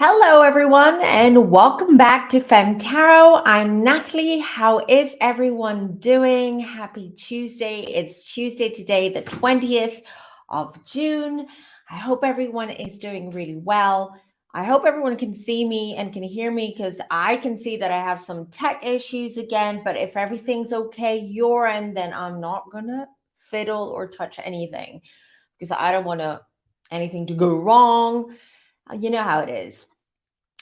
Hello, everyone, and welcome back to FemmeTarot. I'm Natalie. How is everyone doing? Happy Tuesday. It's Tuesday today, the 20th of June. I hope everyone is doing really well. I hope everyone can see me and can hear me because I can see that I have some tech issues again. But if everything's okay, your end, then I'm not going to fiddle or touch anything because I don't want anything to go wrong. You know how it is.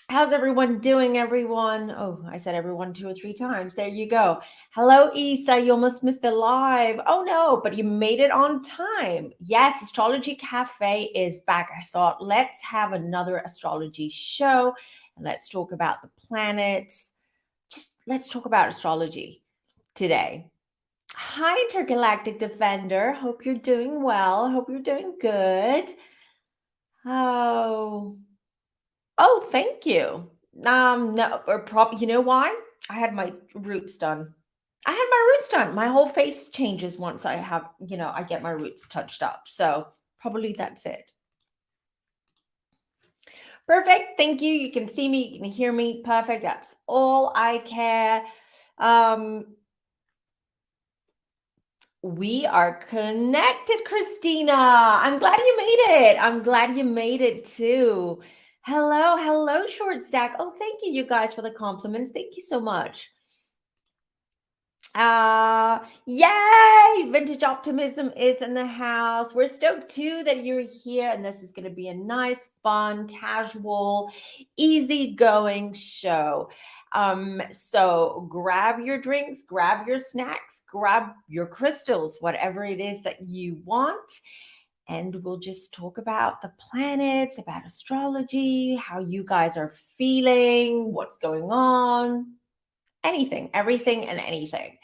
How's everyone doing, everyone? Oh, I said everyone 2 or 3 times. There you go. Hello, Isa. You almost missed the live. Oh, no, but you made it on time. Yes, Astrology Cafe is back. I thought, let's have another astrology show and let's talk about the planets. Just let's talk about astrology today. Hi, Intergalactic Defender. Hope you're doing well. Hope you're doing good. Oh, thank you. No, or probably, you know why? I had my roots done. I had my roots done. My whole face changes once I have, I get my roots touched up. So probably that's it. Perfect. Thank you. You can see me, you can hear me. Perfect. That's all I care. We are connected, Christina. I'm glad you made it. I'm glad you made it too. Hello, short stack. Oh, thank you guys for the compliments. Thank you so much. Yay! Vintage Optimism is in the house. We're stoked too that you're here, and this is going to be a nice, fun, casual, easygoing show. So grab your drinks, grab your snacks, grab your crystals, whatever it is that you want. And we'll just talk about the planets, about astrology, how you guys are feeling, what's going on, anything, everything, and anything.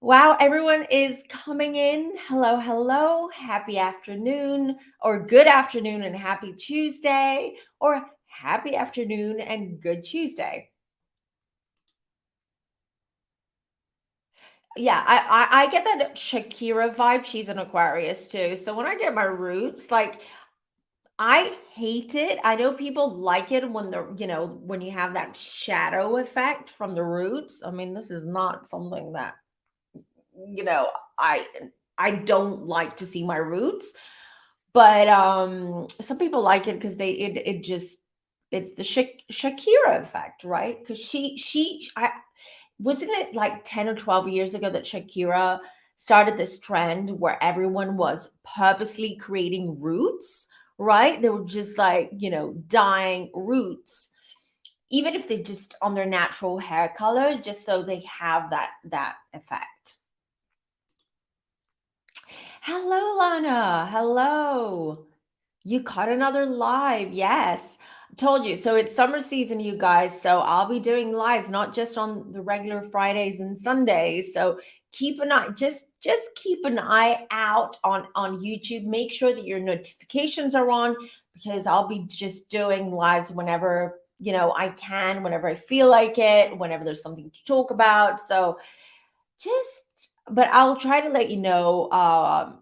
Wow, everyone is coming in. Hello. Happy afternoon, or good afternoon and happy Tuesday, or happy afternoon and good Tuesday. Yeah, I get that Shakira vibe. She's an Aquarius too. So when I get my roots, like I hate it. I know people like it when when you have that shadow effect from the roots. I mean, this is not something that you know I I don't like to see my roots, but some people like it because it just it's the Shakira effect, right? Because I wasn't it like 10 or 12 years ago that Shakira started this trend where everyone was purposely creating roots, right? They were just like, dyeing roots, even if they just on their natural hair color, just so they have that effect. Hello, Lana. Hello. You caught another live. Yes. Told you. So it's summer season, you guys. So I'll be doing lives, not just on the regular Fridays and Sundays. So keep an eye, just keep an eye out on YouTube. Make sure that your notifications are on because I'll be just doing lives whenever, I can, whenever I feel like it, whenever there's something to talk about. So but I'll try to let you know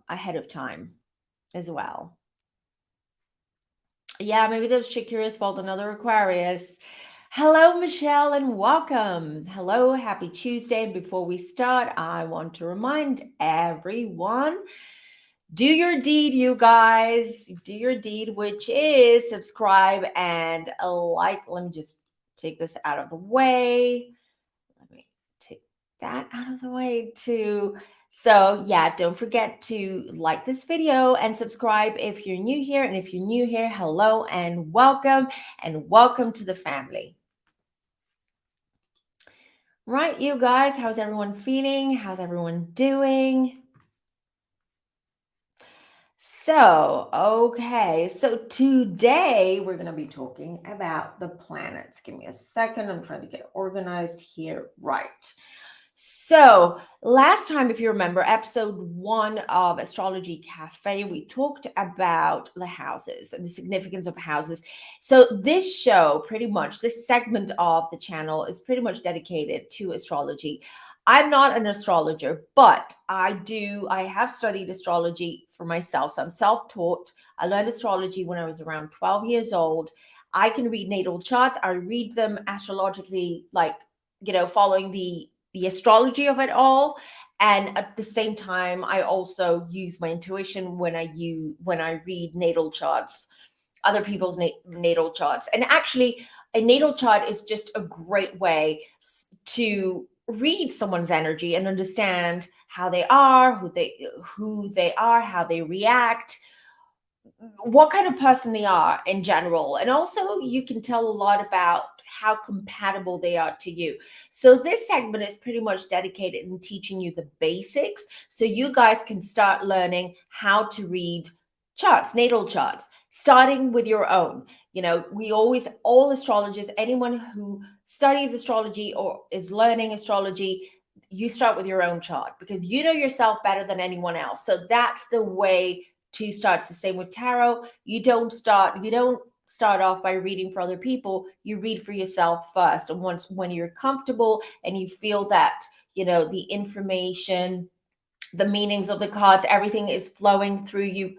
ahead of time as well. Yeah, maybe that's Shakira's fault, another Aquarius. Hello, Michelle, and welcome. Hello, happy Tuesday. And before we start, I want to remind everyone, do your deed, you guys. Do your deed, which is subscribe and like. Let me just take this out of the way. Let me take that out of the way too. So yeah, don't forget to like this video and subscribe if you're new here. And if you're new here, hello and welcome to the family. Right, you guys, how's everyone feeling? How's everyone doing? So, okay, so today we're going to be talking about the planets. Give me a second. I'm trying to get organized here. Right. So last time, if you remember, episode 1 of Astrology Cafe, we talked about the houses and the significance of houses. So this show, pretty much, this segment of the channel is pretty much dedicated to astrology. I'm not an astrologer, but I have studied astrology for myself. So I'm self-taught. I learned astrology when I was around 12 years old. I can read natal charts. I read them astrologically, like, following the astrology of it all. And at the same time, I also use my intuition when I read natal charts, other people's natal charts. And actually, a natal chart is just a great way to read someone's energy and understand how they are, who they are, how they react, what kind of person they are in general. And also you can tell a lot about how compatible they are to you. So this segment is pretty much dedicated in teaching you the basics so you guys can start learning how to read charts, natal charts, starting with your own. All astrologers, anyone who studies astrology or is learning astrology, you start with your own chart because you know yourself better than anyone else. So that's the way to start. It's the same with tarot. You don't start off by reading for other people. You read for yourself first. And when you're comfortable and you feel that, the information, the meanings of the cards, everything is flowing through you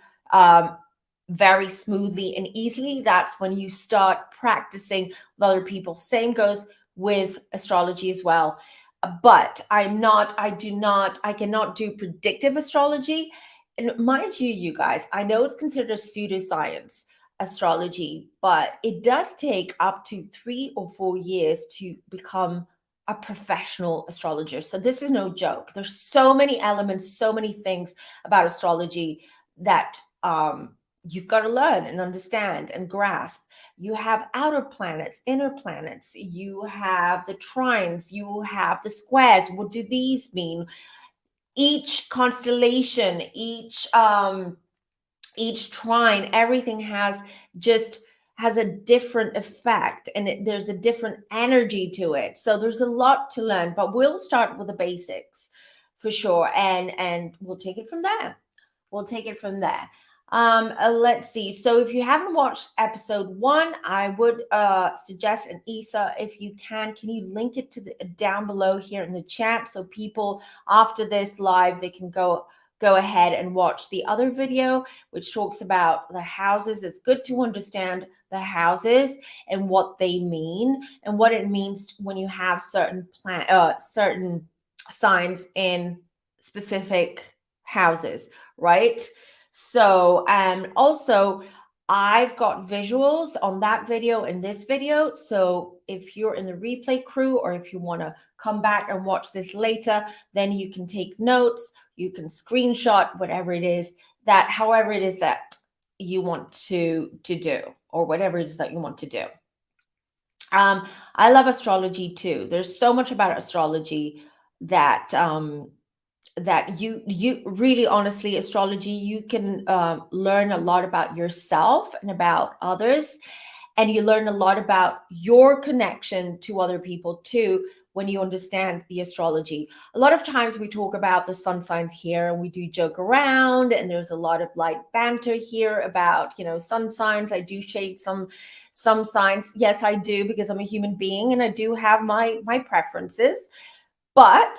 very smoothly and easily, that's when you start practicing with other people. Same goes with astrology as well. But I cannot do predictive astrology. And mind you, you guys, I know it's considered a pseudoscience, astrology, but it does take up to 3 or 4 years to become a professional astrologer. So this is no joke. There's so many elements, so many things about astrology that you've got to learn and understand and grasp. You have outer planets, inner planets, you have the trines, you have the squares. What do these mean? Each constellation, each trine, everything has a different effect, and there's a different energy to it. So there's a lot to learn, but we'll start with the basics for sure, and we'll take it from there. Let's see. So if you haven't watched episode 1, I would suggest, and Isa, if you can you link it to down below here in the chat, so people after this live, they can go ahead and watch the other video, which talks about the houses. It's good to understand the houses and what they mean and what it means when you have certain signs in specific houses, right? So, and also I've got visuals on that video and this video. So if you're in the replay crew, or if you want to come back and watch this later, then you can take notes, you can screenshot whatever it is that, however it is that you want to do, or whatever it is that you want to do. I love astrology too. There's so much about astrology that that you really, honestly, astrology, you can learn a lot about yourself and about others, and you learn a lot about your connection to other people too when you understand the astrology. A lot of times we talk about the sun signs here and we do joke around, and there's a lot of light banter here about sun signs. I do shade some signs. Yes, I do, because I'm a human being and I do have my preferences, but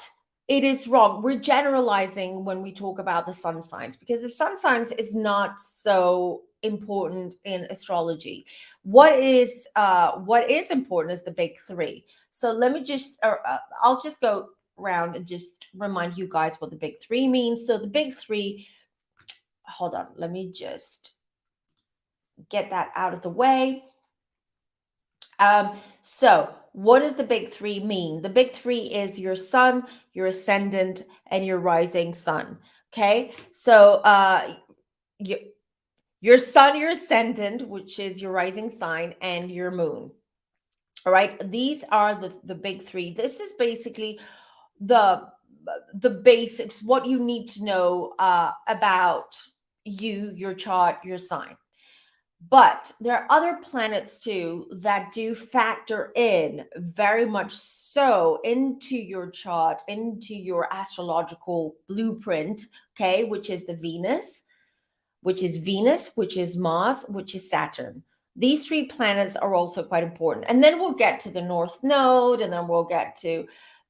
it is wrong. We're generalizing when we talk about the sun signs, because the sun signs is not so important in astrology. What is important is the big 3. So let me just, I'll just go around and just remind you guys what the big 3 means. So the big 3, hold on, let me just get that out of the way. So what does the big 3 mean? The big 3 is your sun, your ascendant, and your rising sun. Okay. So your sun, your ascendant, which is your rising sign, and your moon. All right. These are the big 3. This is basically the basics, what you need to know about you, your chart, your sign. But there are other planets too that do factor in very much so into your chart, into your astrological blueprint, okay, which is Venus, which is Mars, which is Saturn. These 3 planets are also quite important. And then we'll get to the North Node, and then we'll get to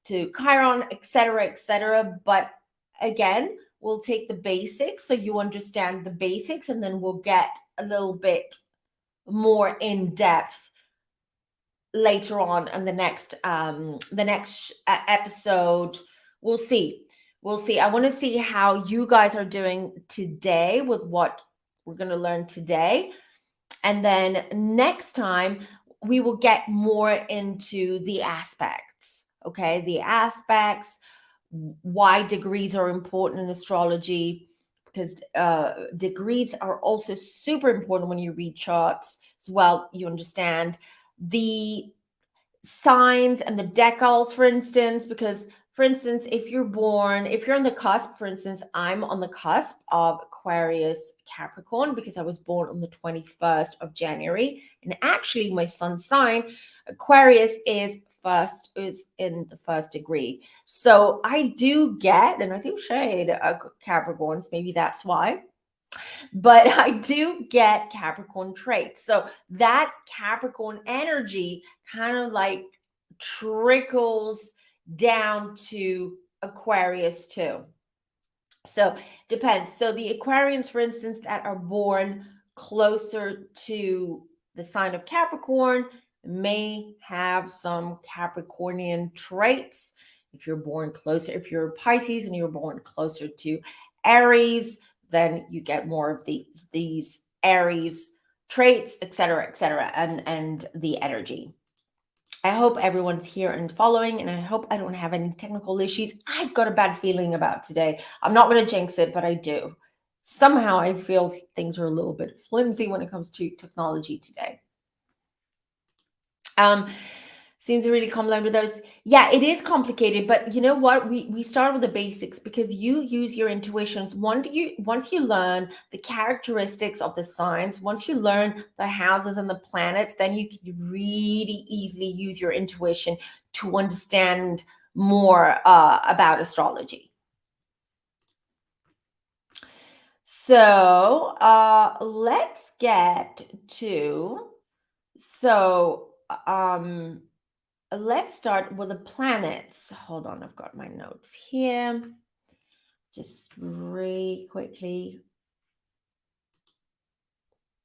Chiron, etc., etc. But again, we'll take the basics so you understand the basics, and then we'll get a little bit more in depth later on in the next episode. We'll see. I want to see how you guys are doing today with what we're going to learn today. And then next time we will get more into the aspects. Okay, the aspects, why degrees are important in astrology, because degrees are also super important when you read charts as well. You understand the signs and the decals, for instance, because for instance, if you're on the cusp, for instance, I'm on the cusp of Aquarius Capricorn because I was born on the 21st of January. And actually my sun sign, Aquarius, is in the first degree. So I do get, and I do shade Capricorns, maybe that's why, but I do get Capricorn traits. So that Capricorn energy kind of like trickles down to Aquarius too. So depends. So the Aquarians, for instance, that are born closer to the sign of Capricorn may have some Capricornian traits. If you're born closer, if you're Pisces and you're born closer to Aries, then you get more of these Aries traits, etc., and the energy. I hope everyone's here and following, and I hope I don't have any technical issues. I've got a bad feeling about today. I'm not going to jinx it, but I do. Somehow I feel things are a little bit flimsy when it comes to technology today. Seems really complicated with those. Yeah, it is complicated, but you know what? We start with the basics because you use your intuitions. Once you learn the characteristics of the signs, once you learn the houses and the planets, then you can really easily use your intuition to understand more about astrology. So let's get to let's start with the planets. Hold on, I've got my notes here. Just really quickly.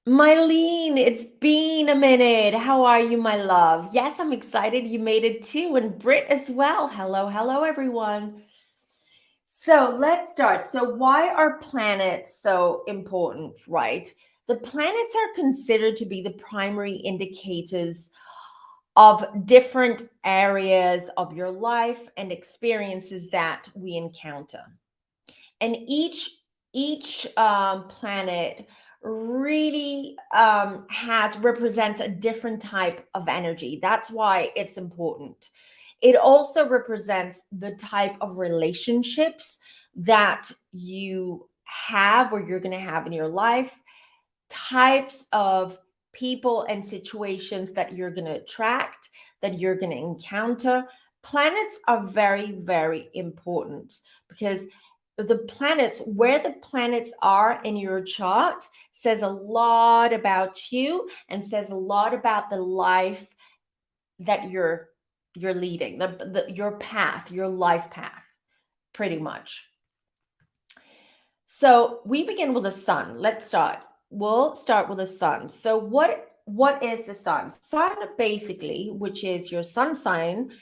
Mylene, it's been a minute. How are you, my love? Yes, I'm excited you made it too, and Britt as well. Hello, everyone. So let's start. So why are planets so important, right? The planets are considered to be the primary indicators of different areas of your life and experiences that we encounter. And each planet really represents a different type of energy. That's why it's important. It also represents the type of relationships that you have or you're going to have in your life, types of people and situations that you're going to attract, that you're going to encounter. Planets are very, very important because where the planets are in your chart says a lot about you and says a lot about the life that you're leading, your path, your life path, pretty much. So we begin with the sun. Let's start. We'll start with the sun. So what is the sun? Sun, basically, which is your sun sign,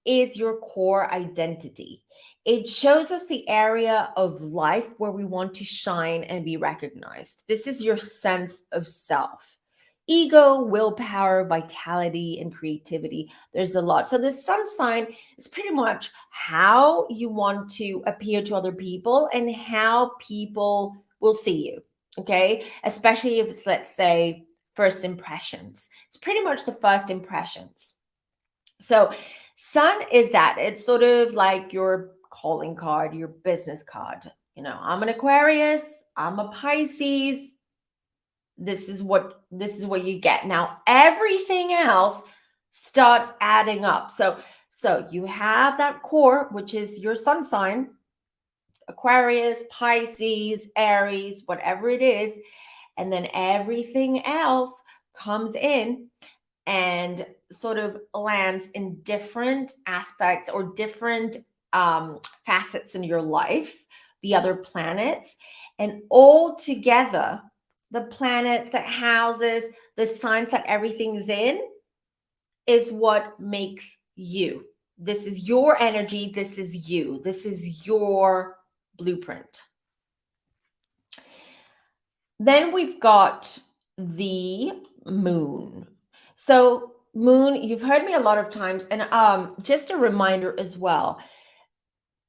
is your core identity. It shows us the area of life where we want to shine and be recognized. This is your sense of self. Ego, willpower, vitality, and creativity. There's a lot. So the sun sign is pretty much how you want to appear to other people and how people will see you. Okay. Especially if it's, let's say, first impressions. It's pretty much the first impressions. So sun is that. It's sort of like your calling card, your business card. You know, I'm an Aquarius, I'm a Pisces. This is what you get. Now everything else starts adding up. So you have that core, which is your sun sign, Aquarius, Pisces, Aries, whatever it is, and then everything else comes in and sort of lands in different aspects or different facets in your life, the other planets, and all together the planets, the houses, the signs that everything's in is what makes you. This is your energy. This is you. This is your blueprint. Then we've got the moon. So moon, you've heard me a lot of times, and just a reminder as well,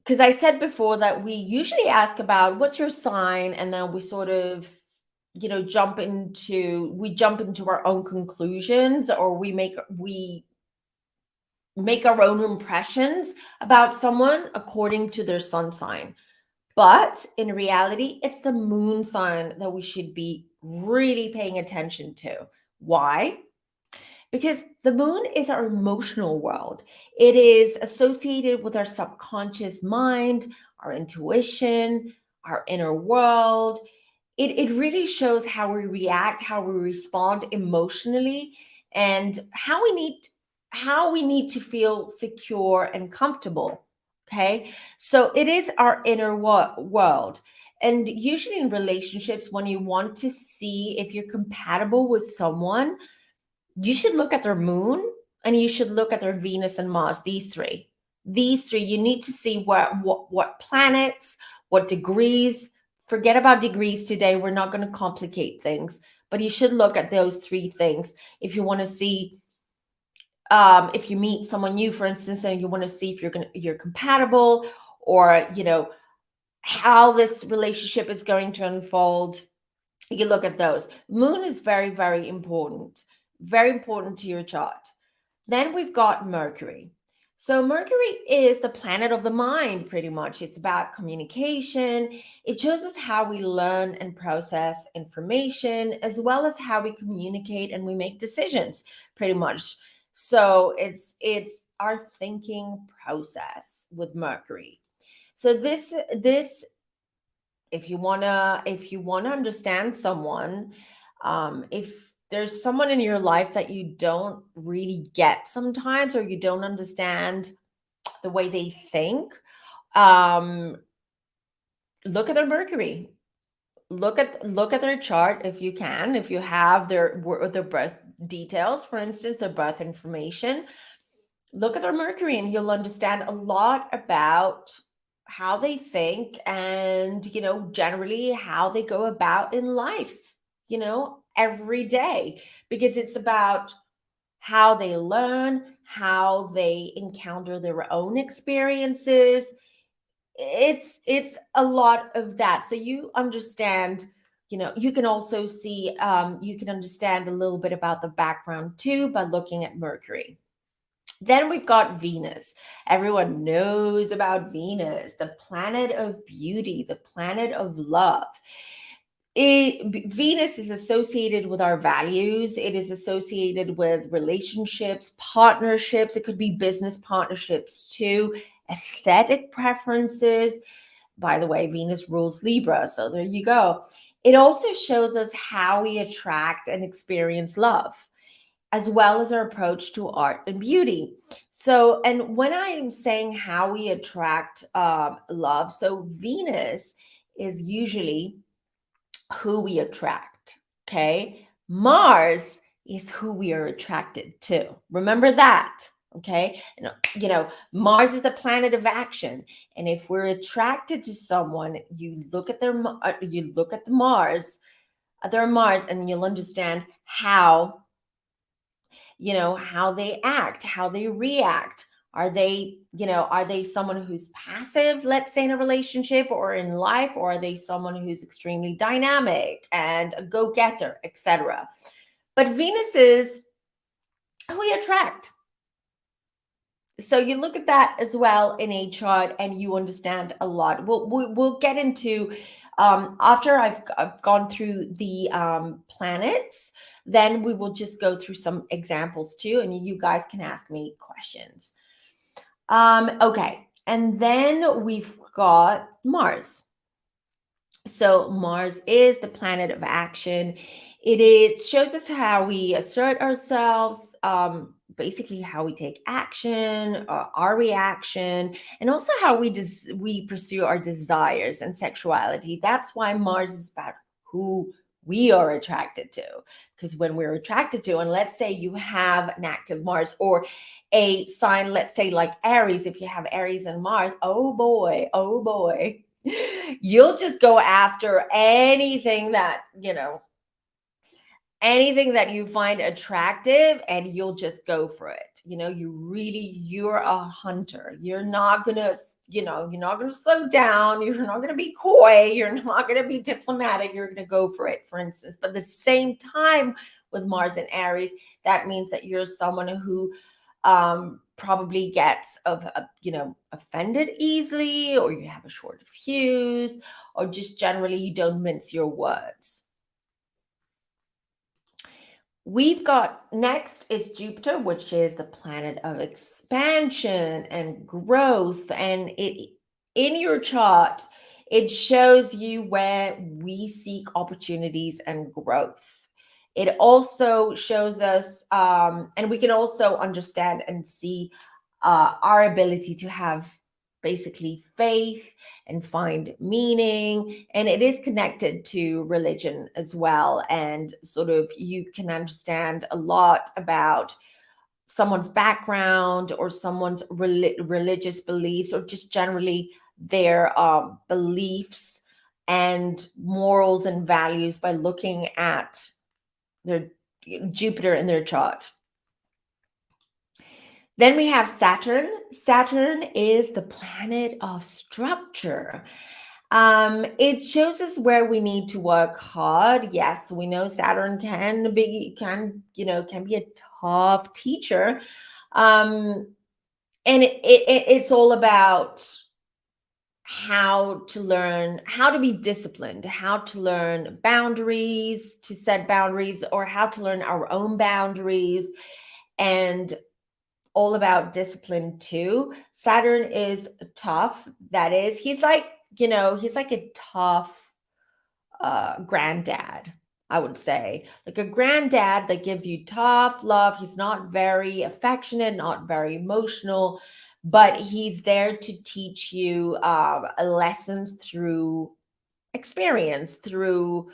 because I said before that we usually ask about what's your sign, and then we sort of jump into our own conclusions, or we make our own impressions about someone according to their sun sign. But in reality, it's the moon sign that we should be really paying attention to. Why? Because the moon is our emotional world. It is associated with our subconscious mind, our intuition, our inner world. It really shows how we react, how we respond emotionally, and how we need to feel secure and comfortable. Okay, so it is our inner world. And usually in relationships, when you want to see if you're compatible with someone, you should look at their moon, and you should look at their Venus and Mars. These three, you need to see what planets, what degrees. Forget about degrees today. We're not going to complicate things, but you should look at those three things if you want to see. If you meet someone new, for instance, and you want to see if you're compatible, or how this relationship is going to unfold, you look at those. Moon is very, very important to your chart. Then we've got Mercury. So Mercury is the planet of the mind, pretty much. It's about communication. It shows us how we learn and process information, as well as how we communicate and we make decisions, pretty much. So it's our thinking process with Mercury. So this if you wanna understand someone, if there's someone in your life that you don't really get sometimes, or you don't understand the way they think, um, look at their Mercury. Look at their chart if you can, if you have their birth details, for instance, their birth information. Look at their Mercury, and you'll understand a lot about how they think, and generally how they go about in life, every day, because it's about how they learn, how they encounter their own experiences. It's a lot of that. So you understand, you can also see, you can understand a little bit about the background too by looking at Mercury. Then we've got Venus. Everyone knows about Venus, the planet of beauty, the planet of love. Venus is associated with our values. It is associated with relationships, partnerships. It could be business partnerships too, aesthetic preferences. By the way, Venus rules Libra, so there you go. It also shows us how we attract and experience love, as well as our approach to art and beauty. So, and when I'm saying how we attract love, so Venus is usually who we attract, okay? Mars is who we are attracted to. Remember that, okay? Mars is the planet of action, and if we're attracted to someone, you look at their Mars, and you'll understand how they act, how they react. Are they someone who's passive, let's say in a relationship or in life, or are they someone who's extremely dynamic and a go-getter, etc.? But Venus is who we attract. So you look at that as well in a chart, and you understand a lot. We'll get into, after I've gone through the planets, then we will just go through some examples too, and you guys can ask me questions. Okay, and then we've got Mars. So Mars is the planet of action. It shows us how we assert ourselves, basically how we take action, our reaction, and also how we pursue our desires and sexuality. That's why Mars is about who we are attracted to. Because when we're attracted to, and let's say you have an active Mars or a sign, let's say like Aries, if you have Aries and Mars, oh boy, you'll just go after anything that, anything that you find attractive, and you'll just go for it. You're a hunter. You're not gonna, you're not gonna slow down. You're not gonna be coy. You're not gonna be diplomatic. You're gonna go for it, for instance. But at the same time, with Mars and Aries, that means that you're someone who probably gets offended easily, or you have a short fuse, or just generally you don't mince your words. We've got next is Jupiter, which is the planet of expansion and growth. And in your chart, it shows you where we seek opportunities and growth. It also shows us, and we can also understand and see our ability to have basically faith and find meaning. And it is connected to religion as well. And sort of you can understand a lot about someone's background or someone's religious beliefs, or just generally their beliefs and morals and values by looking at their Jupiter in their chart. Then we have Saturn. Saturn is the planet of structure. It shows us where we need to work hard. Yes, we know Saturn can be a tough teacher. And it's all about how to learn how to be disciplined, how to learn boundaries, to set boundaries, or how to learn our own boundaries, and all about discipline too. Saturn is tough. That is, he's like a tough granddad, I would say. Like a granddad that gives you tough love. He's not very affectionate, not very emotional, but he's there to teach you lessons through experience, through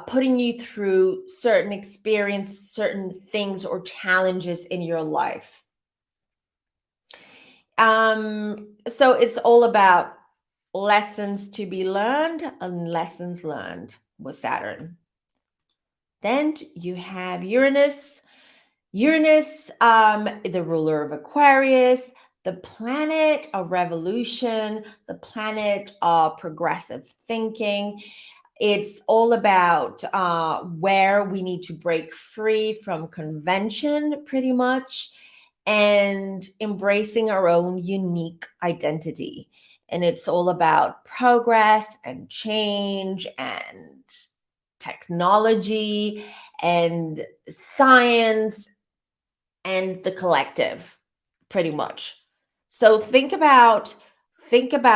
putting you through certain experience, certain things or challenges in your life. So it's all about lessons to be learned and lessons learned with Saturn. Then you have Uranus. Uranus, the ruler of Aquarius, the planet of revolution, the planet of progressive thinking. It's all about where we need to break free from convention, pretty much, and embracing our own unique identity. And it's all about progress and change and technology and science and the collective, pretty much. So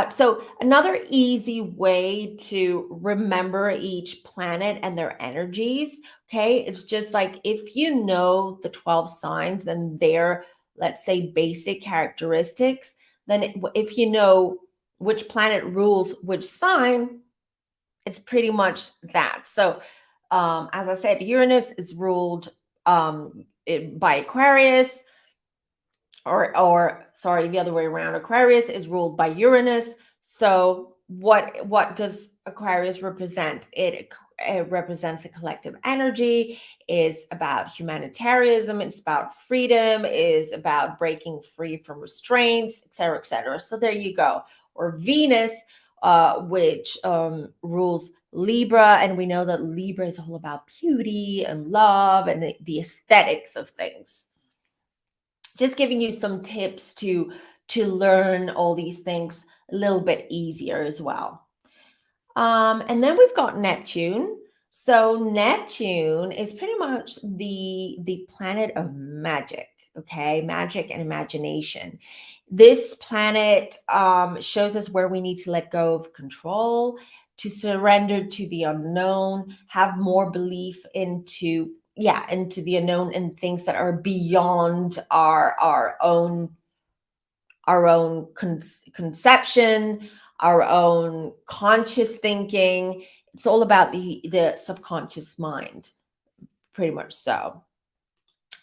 so another easy way to remember each planet and their energies, okay? It's just like if you know the 12 signs and their, let's say, basic characteristics, then if you know which planet rules which sign, it's pretty much that. So as I said, Uranus is ruled by Aquarius, or sorry, the other way around. Aquarius is ruled by Uranus. So what does Aquarius represent? It represents a collective energy, is about humanitarianism, it's about freedom, is about breaking free from restraints, etc., etc. So there you go. Or Venus, which rules Libra, and we know that Libra is all about beauty and love and the aesthetics of things. Just giving you some tips to learn all these things a little bit easier as well. And then we've got Neptune. So Neptune is pretty much the planet of magic, okay? Magic and imagination. This planet shows us where we need to let go of control, to surrender to the unknown, have more belief into the unknown and things that are beyond our own conception, our own conscious thinking. it's all about the subconscious mind, pretty much so.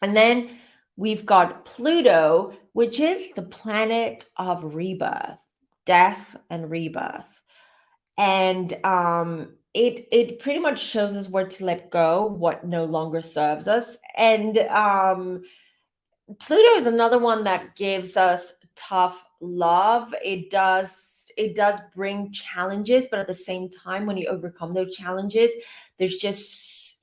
And then we've got Pluto, which is the planet of rebirth, death and rebirth. And it pretty much shows us where to let go, what no longer serves us. And Pluto is another one that gives us tough love. It does bring challenges, but at the same time, when you overcome those challenges, there's just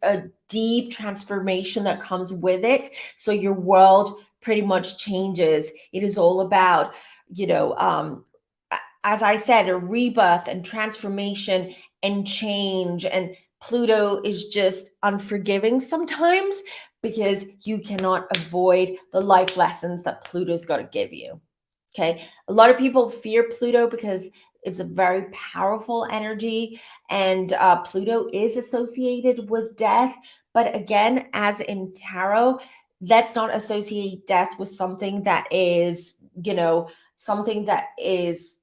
a deep transformation that comes with it. So your world pretty much changes. It is all about, as I said, a rebirth and transformation and change. And Pluto is just unforgiving sometimes because you cannot avoid the life lessons that Pluto's got to give you. Okay. A lot of people fear Pluto because it's a very powerful energy, and Pluto is associated with death. But again, as in tarot, let's not associate death with something that is, something that is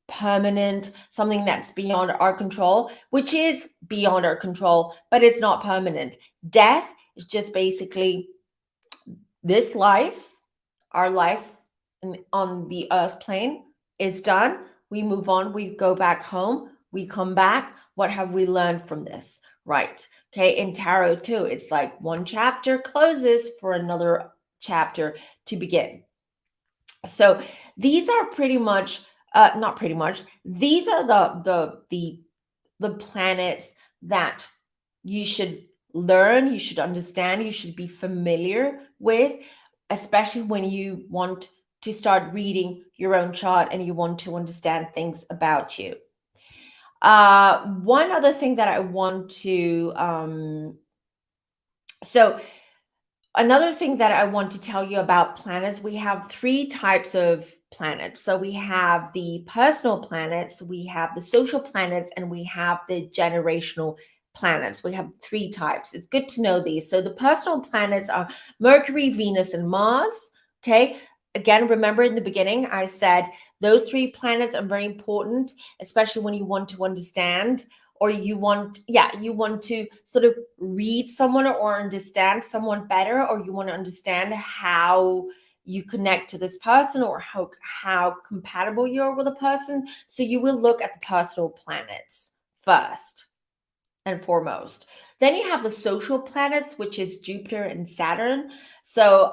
permanent, something that's beyond our control, which is beyond our control, but it's not permanent. Death is just basically this life, our life on the earth plane is done. We move on, we go back home, we come back. What have we learned from this? Right. Okay. In tarot, too, it's like one chapter closes for another chapter to begin. So these are pretty much, not pretty much, these are the planets that you should learn, you should understand, you should be familiar with, especially when you want to start reading your own chart and you want to understand things about you. One other thing that I want to, so another thing that I want to tell you about planets, we have three types of planets. So we have the personal planets, we have the social planets, and we have the generational planets. We have three types. It's good to know these. So the personal planets are Mercury, Venus, and Mars. Okay. Again, remember in the beginning, I said those three planets are very important, especially when you want to understand, or you want to sort of read someone or understand someone better, or you want to understand how you connect to this person, or how compatible you are with a person. So you will look at the personal planets first and foremost. Then you have the social planets, which is Jupiter and Saturn. So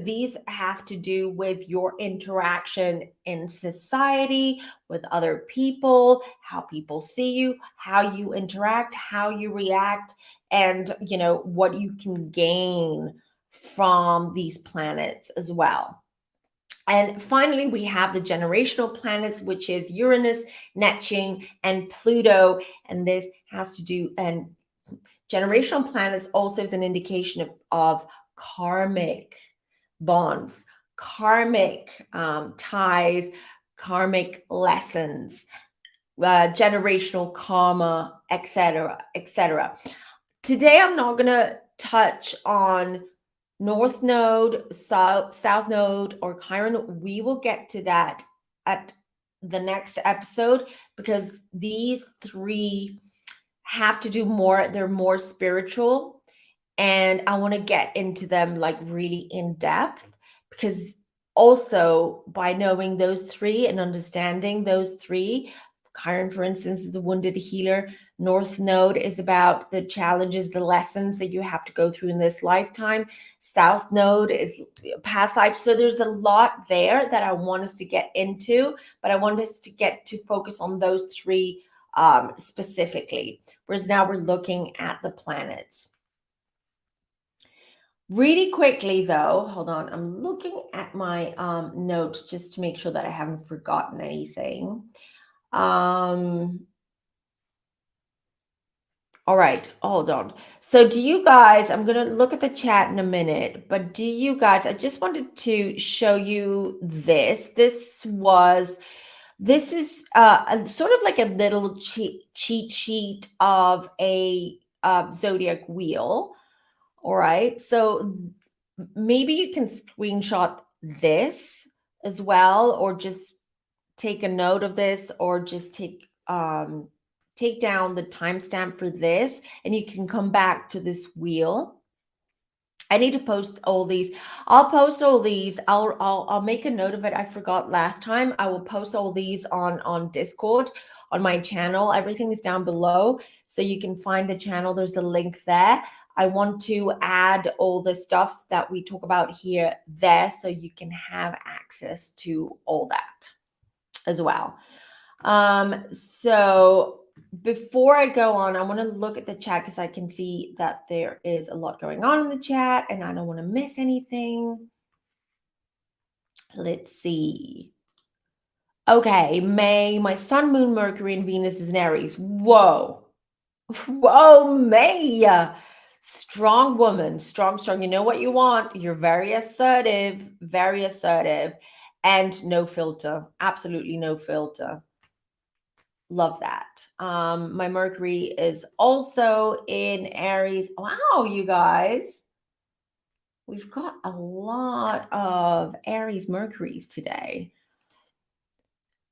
these have to do with your interaction in society with other people, how people see you, how you interact, how you react, and what you can gain from these planets as well. And finally, we have the generational planets, which is Uranus, Neptune, and Pluto. And this has to do, and generational planets also is an indication of karmic bonds, karmic ties, karmic lessons, generational karma, etc., etc. Today, I'm not going to touch on North Node, South Node, or Chiron. We will get to that at the next episode, because these three have to do more, they're more spiritual, and I want to get into them like really in depth, because also by knowing those three and understanding those three, Chiron, for instance, is the wounded healer. North Node is about the challenges, the lessons that you have to go through in this lifetime. South Node is past life. So there's a lot there that I want us to get into, but I want us to get to focus on those three specifically. Whereas now we're looking at the planets. Really quickly, though, hold on. I'm looking at my notes just to make sure that I haven't forgotten anything. All right, hold on. So do you guys, I'm going to look at the chat in a minute, but do you guys, I just wanted to show you this. This is sort of like a little cheat sheet of a zodiac wheel. All right, so maybe you can screenshot this as well, or just take a note of this, or just take take down the timestamp for this, and you can come back to this wheel. I need to post all these. I'll post all these. I'll make a note of it. I forgot last time. I will post all these on Discord on my channel. Everything is down below, so you can find the channel. There's a link there. I want to add all the stuff that we talk about here there, so you can have access to all that as well. So before I go on, I want to look at the chat because I can see that there is a lot going on in the chat and I don't want to miss anything. Let's see. Okay, May, my sun, moon, Mercury, and Venus is in Aries. Whoa. Whoa, May. Strong woman, strong. You know what you want. You're very assertive, and no filter. Absolutely no filter. Love that. My Mercury is also in Aries. Wow, you guys. We've got a lot of Aries Mercuries today.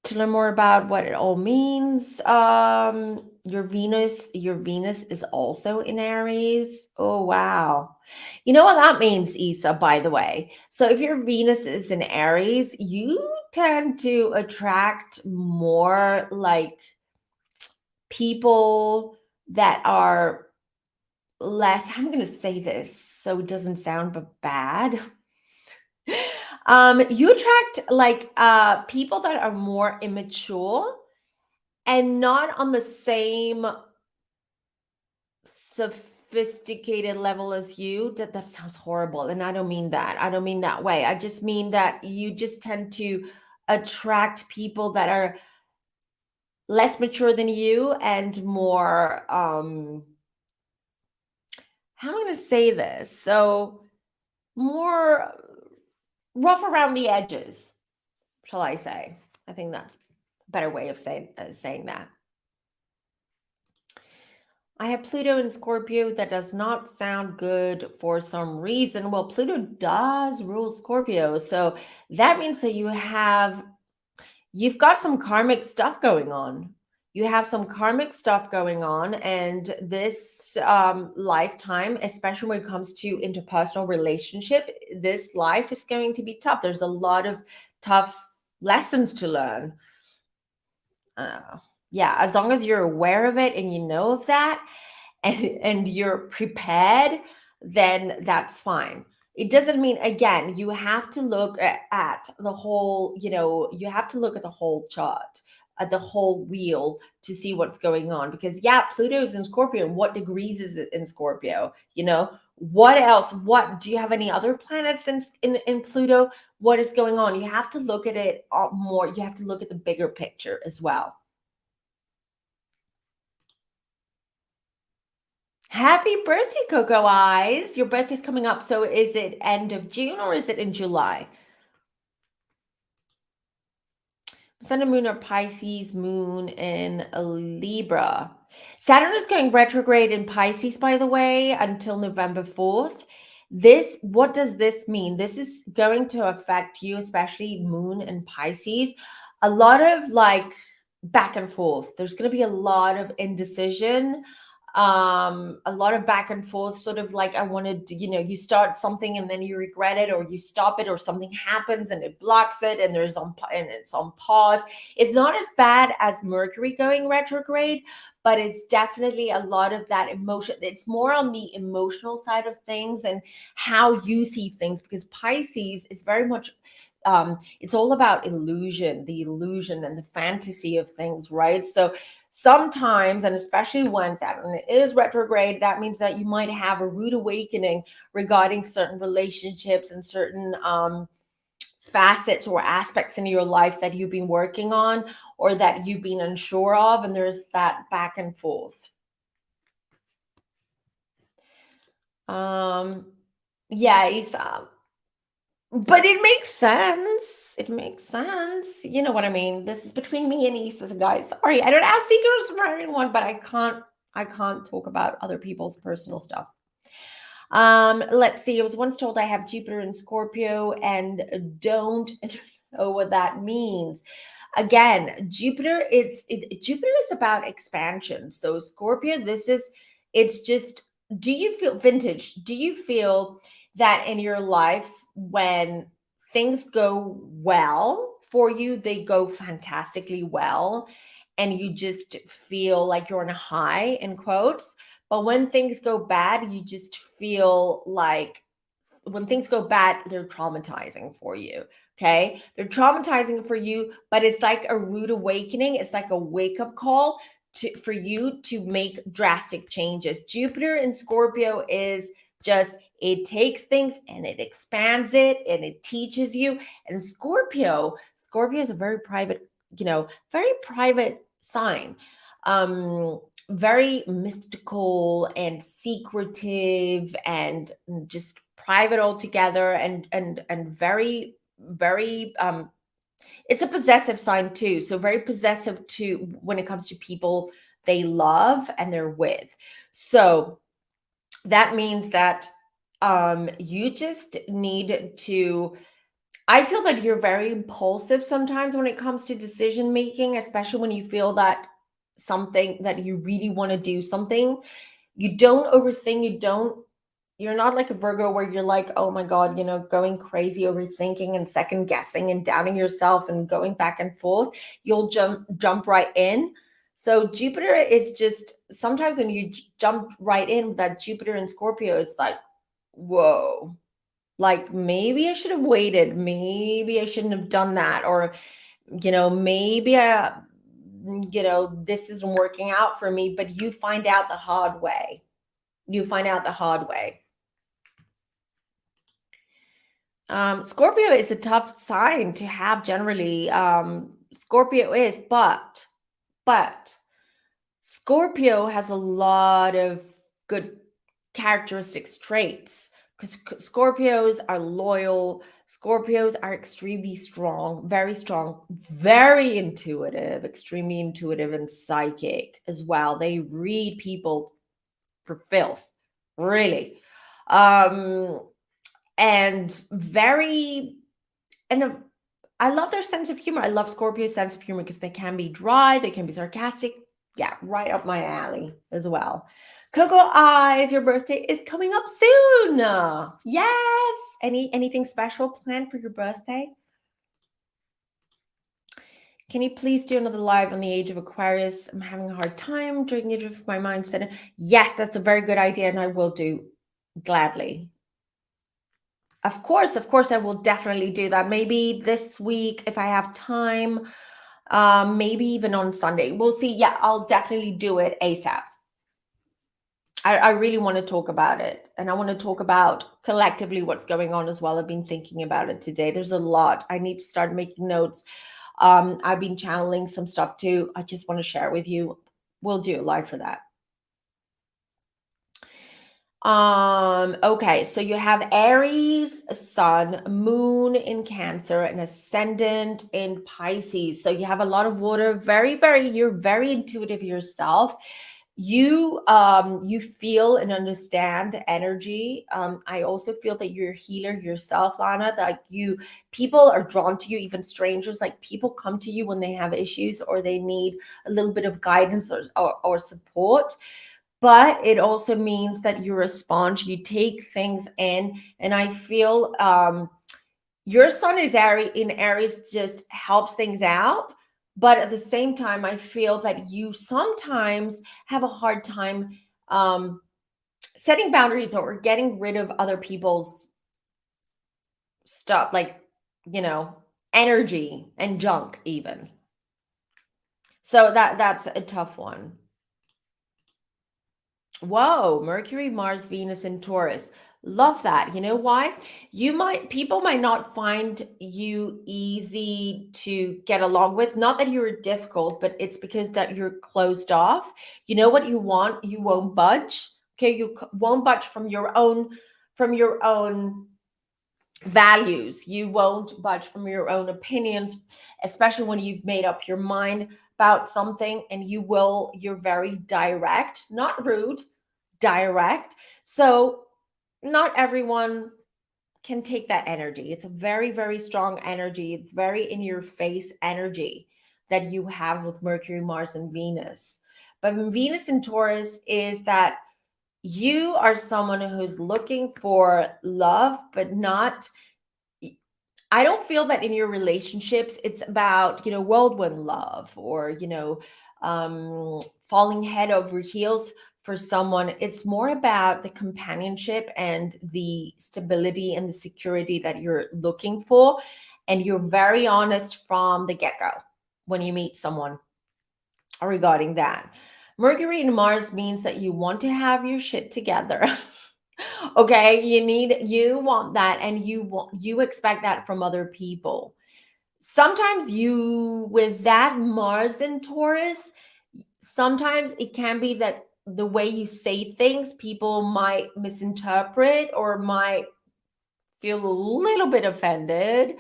To learn more about what it all means, your Venus is also in Aries. Oh, wow. You know what that means, Isa, by the way? So if your Venus is in Aries, you tend to attract more like people that are less, I'm going to say this so it doesn't sound bad. You attract like people that are more immature and not on the same sophisticated level as you. That sounds horrible, and I don't mean that. I don't mean that way. I just mean that you just tend to attract people that are less mature than you and more how am I going to say this? So more rough around the edges, shall I say? I think that's a better way of saying that. I have Pluto in Scorpio. That does not sound good for some reason. Well, Pluto does rule Scorpio, so that means that you've got some karmic stuff going on. You have some karmic stuff going on, and this lifetime, especially when it comes to interpersonal relationship, this life is going to be tough. There's a lot of tough lessons to learn. Yeah, as long as you're aware of it and you know of that, and you're prepared, then that's fine. It doesn't mean, again, you have to look at the whole, you have to look at the whole chart, at the whole wheel to see what's going on. Because yeah, Pluto is in Scorpio. And what degrees is it in Scorpio? What else? What do you have any other planets in Pluto? What is going on? You have to look at it more. You have to look at the bigger picture as well. Happy birthday, Coco Eyes. Your birthday's coming up. So is it end of June or is it in July? Sun and moon are Pisces, moon in Libra. Saturn is going retrograde in Pisces, by the way, until November 4th. What does this mean? This is going to affect you, especially moon and Pisces. A lot of like back and forth. There's going to be a lot of indecision. A lot of back and forth, sort of like, I wanted to, you start something and then you regret it, or you stop it, or something happens and it blocks it, and it's on pause. It's not as bad as Mercury going retrograde, but it's definitely a lot of that emotion. It's more on the emotional side of things and how you see things, because Pisces is very much it's all about the illusion and the fantasy of things, right? So sometimes, and especially when Saturn is retrograde, that means that you might have a rude awakening regarding certain relationships and certain facets or aspects in your life that you've been working on or that you've been unsure of, and there's that back and forth. Yeah, it's but it makes sense. It makes sense. You know what I mean? This is between me and Issa, guys. Sorry, I don't have secrets for anyone, but I can't talk about other people's personal stuff. Let's see. I was once told I have Jupiter in Scorpio and don't know what that means. again, Jupiter is about expansion. So Scorpio, it's just, do you feel vintage? Do you feel that in your life when things go well for you, they go fantastically well, and you just feel like you're on a high, in quotes? But when things go bad, you just feel like, when things go bad, they're traumatizing for you. Okay. They're traumatizing for you, but it's like a rude awakening. It's like a wake up call for you to make drastic changes. Jupiter in Scorpio is just, it takes things and it expands it and it teaches you. And Scorpio is a very private, very private sign. Very mystical and secretive and just private altogether, and very it's a possessive sign too, so very possessive to when it comes to people they love and they're with. So that means that you just need to, I feel that you're very impulsive sometimes when it comes to decision making, especially when you feel that something that you really want to do something. You don't overthink, you're not like a Virgo where you're like, oh my God, going crazy, overthinking and second guessing and doubting yourself and going back and forth. You'll jump right in. So Jupiter is just, sometimes when you jump right in with that Jupiter in Scorpio, it's like, whoa, like maybe I should have waited. Maybe I shouldn't have done that. Or, maybe this isn't working out for me, but you find out the hard way. Scorpio is a tough sign to have generally. Scorpio is, but Scorpio has a lot of good characteristics, traits, because Scorpios are loyal. Scorpios are extremely strong, very intuitive, extremely intuitive and psychic as well. They read people for filth, really. And very, and I love their sense of humor. I love Scorpio's sense of humor because they can be dry, they can be sarcastic. Yeah, right up my alley as well. Coco Eyes, your birthday is coming up soon. Yes. Anything special planned for your birthday? Can you please do another live on the age of Aquarius? I'm having a hard time drinking it with my mindset. Yes, that's a very good idea, and I will do gladly. Of course, I will definitely do that. Maybe this week if I have time, maybe even on Sunday. We'll see. Yeah, I'll definitely do it ASAP. I really want to talk about it, and I want to talk about collectively what's going on as well. I've been thinking about it today. There's a lot. I need to start making notes. I've been channeling some stuff too. I just want to share with you. We'll do a live for that. Okay, so you have Aries, Sun, Moon in Cancer, and Ascendant in Pisces. So you have a lot of water, you're very intuitive yourself. You feel and understand energy. I also feel that you're a healer yourself, Lana. That people are drawn to you, even strangers. Like people come to you when they have issues or they need a little bit of guidance or support. But it also means that you're a sponge, you take things in. And I feel your sun is Aries just helps things out. But at the same time, I feel that you sometimes have a hard time setting boundaries or getting rid of other people's stuff, like, energy and junk even. So that's a tough one. Whoa, Mercury, Mars, Venus, and Taurus. Love that. You know why? People might not find you easy to get along with. Not that you're difficult, but it's because that you're closed off. You know what you want, you won't budge. Okay, you won't budge from your own values. You won't budge from your own opinions, especially when you've made up your mind about something, and you're very direct, not rude, direct. So not everyone can take that energy. It's a very, very strong energy. It's very in your face energy. that you have with Mercury, Mars, and Venus. But Venus in Taurus is that you are someone who's looking for love, but not, I don't feel that in your relationships it's about, whirlwind love or, falling head over heels for someone. It's more about the companionship and the stability and the security that you're looking for. And you're very honest from the get-go when you meet someone regarding that. Mercury and Mars means that you want to have your shit together. Okay, you want that, and you expect that from other people. Sometimes you, with that Mars in Taurus, sometimes it can be that the way you say things, people might misinterpret or might feel a little bit offended.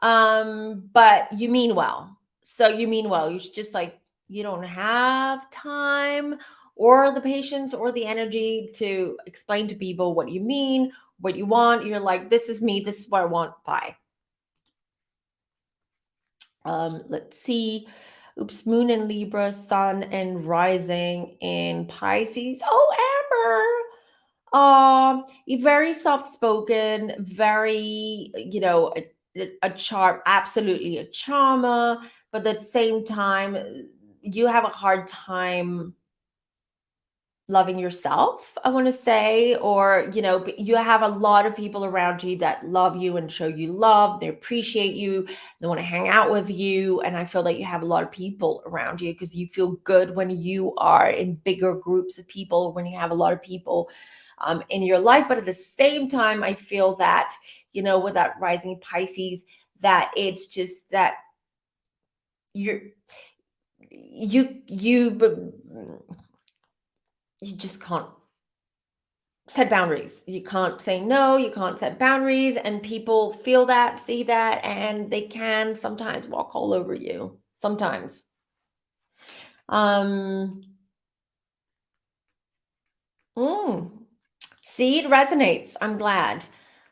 But you mean well. So you mean well. You should just like, you don't have time or the patience or the energy to explain to people what you mean, what you want. You're like, this is me, this is what I want. Bye. Let's see. Oops, moon in Libra, sun and rising in Pisces. Oh, Amber. You're very soft spoken, very, a charm, absolutely a charmer, but at the same time, you have a hard time loving yourself, I want to say, or, you have a lot of people around you that love you and show you love. They appreciate you. They want to hang out with you. And I feel that you have a lot of people around you because you feel good when you are in bigger groups of people, when you have a lot of people in your life. But at the same time, I feel that, with that rising Pisces, that it's just that you're, you just can't set boundaries. You can't say no, you can't set boundaries, and people feel that, see that, and they can sometimes walk all over you. Sometimes. Um mm, See, it resonates. I'm glad.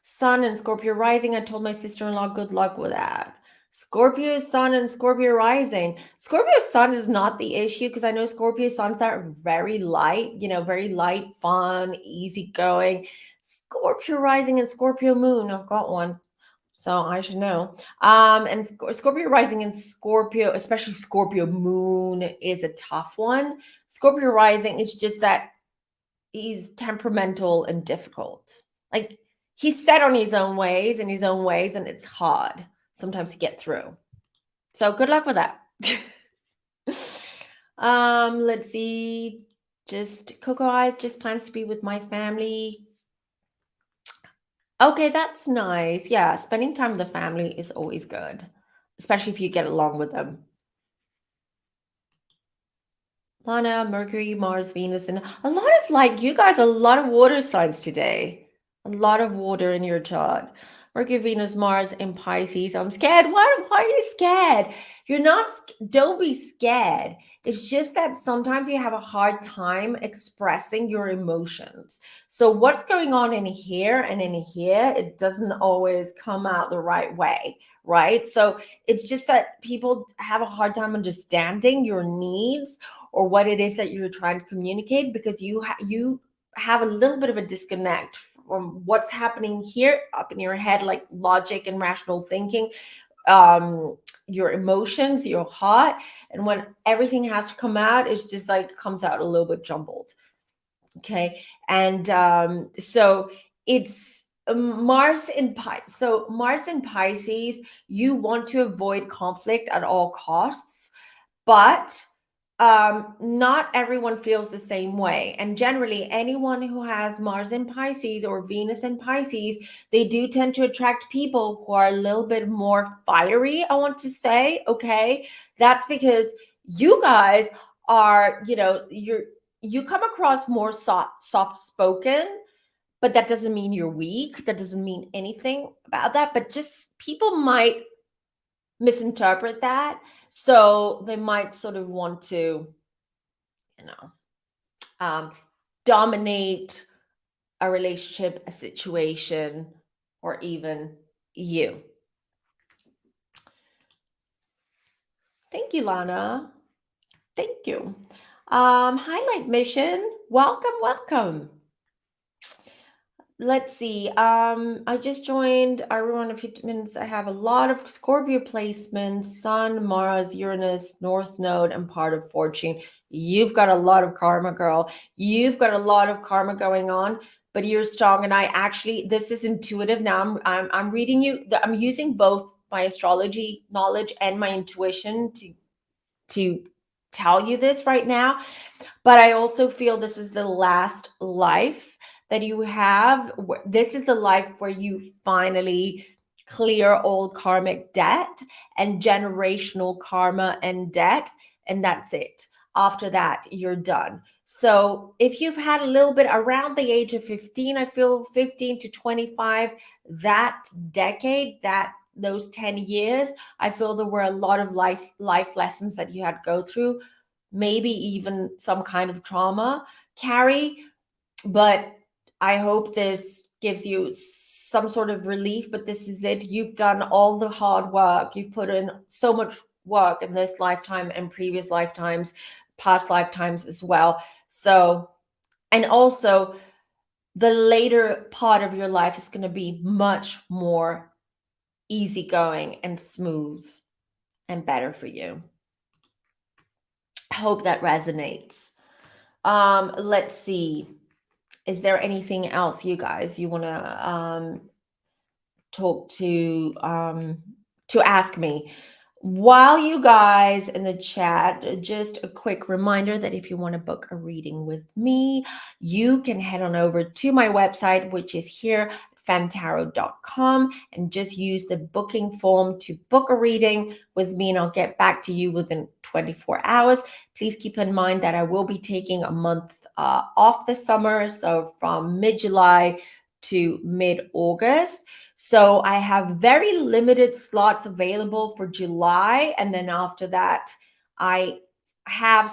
Sun and Scorpio rising. I told my sister-in-law good luck with that. Scorpio sun and Scorpio rising. Scorpio sun is not the issue because I know Scorpio suns that are very light, very light, fun, easygoing. Scorpio rising and Scorpio moon. I've got one, so I should know. And Scorpio rising and Scorpio, especially Scorpio moon, is a tough one. Scorpio rising, it's just that he's temperamental and difficult. Like he's set on his own ways and it's hard sometimes to get through. So good luck with that. Let's see. Just Coco Eyes just plans to be with my family. Okay, that's nice. Yeah, spending time with the family is always good, especially if you get along with them. Lana, Mercury, Mars, Venus, and a lot of you guys, a lot of water signs today. A lot of water in your chart. Mercury, Venus, Mars, and Pisces. I'm scared. Why are you scared? You're not, don't be scared. It's just that sometimes you have a hard time expressing your emotions. So what's going on in here and in here, it doesn't always come out the right way, right? So it's just that people have a hard time understanding your needs or what it is that you're trying to communicate because you have a little bit of a disconnect from what's happening here up in your head, like logic and rational thinking, your emotions, your heart, and when everything has to come out, it's just like comes out a little bit jumbled. Okay, and so it's Mars in Pisces. So Mars in Pisces, you want to avoid conflict at all costs, but not everyone feels the same way. And generally, anyone who has Mars in Pisces or Venus in Pisces, they do tend to attract people who are a little bit more fiery, I want to say. Okay, that's because you guys are, you come across more soft spoken, but that doesn't mean you're weak. That doesn't mean anything about that. But just people might misinterpret that. So they might sort of want to, dominate a relationship, a situation, or even you. Thank you, Lana. Thank you. Highlight mission. Welcome, welcome. Let's see. I just joined. I run a few minutes. I have a lot of Scorpio placements: Sun, Mars, Uranus, North Node, and part of Fortune. You've got a lot of karma, girl. You've got a lot of karma going on, but you're strong. And I actually, this is intuitive now. I'm reading you. I'm using both my astrology knowledge and my intuition to tell you this right now. But I also feel this is the last life that you have. This is the life where you finally clear old karmic debt and generational karma and debt, and that's it. After that, you're done. So if you've had a little bit around the age of 15, I feel 15 to 25, that decade, those 10 years, I feel there were a lot of life lessons that you had to go through, maybe even some kind of trauma carry. But I hope this gives you some sort of relief. But this is it. You've done all the hard work. You've put in so much work in this lifetime and previous lifetimes, past lifetimes as well. So, and also the later part of your life is going to be much more easygoing and smooth and better for you. I hope that resonates. Let's see. Is there anything else, you guys, you want to talk to ask me? While you guys in the chat, just a quick reminder that if you want to book a reading with me, you can head on over to my website, which is here, FemmeTarot.com, and just use the booking form to book a reading with me, and I'll get back to you within 24 hours. Please keep in mind that I will be taking a month off this summer, so from mid-July to mid-August. So I have very limited slots available for July, and then after that, I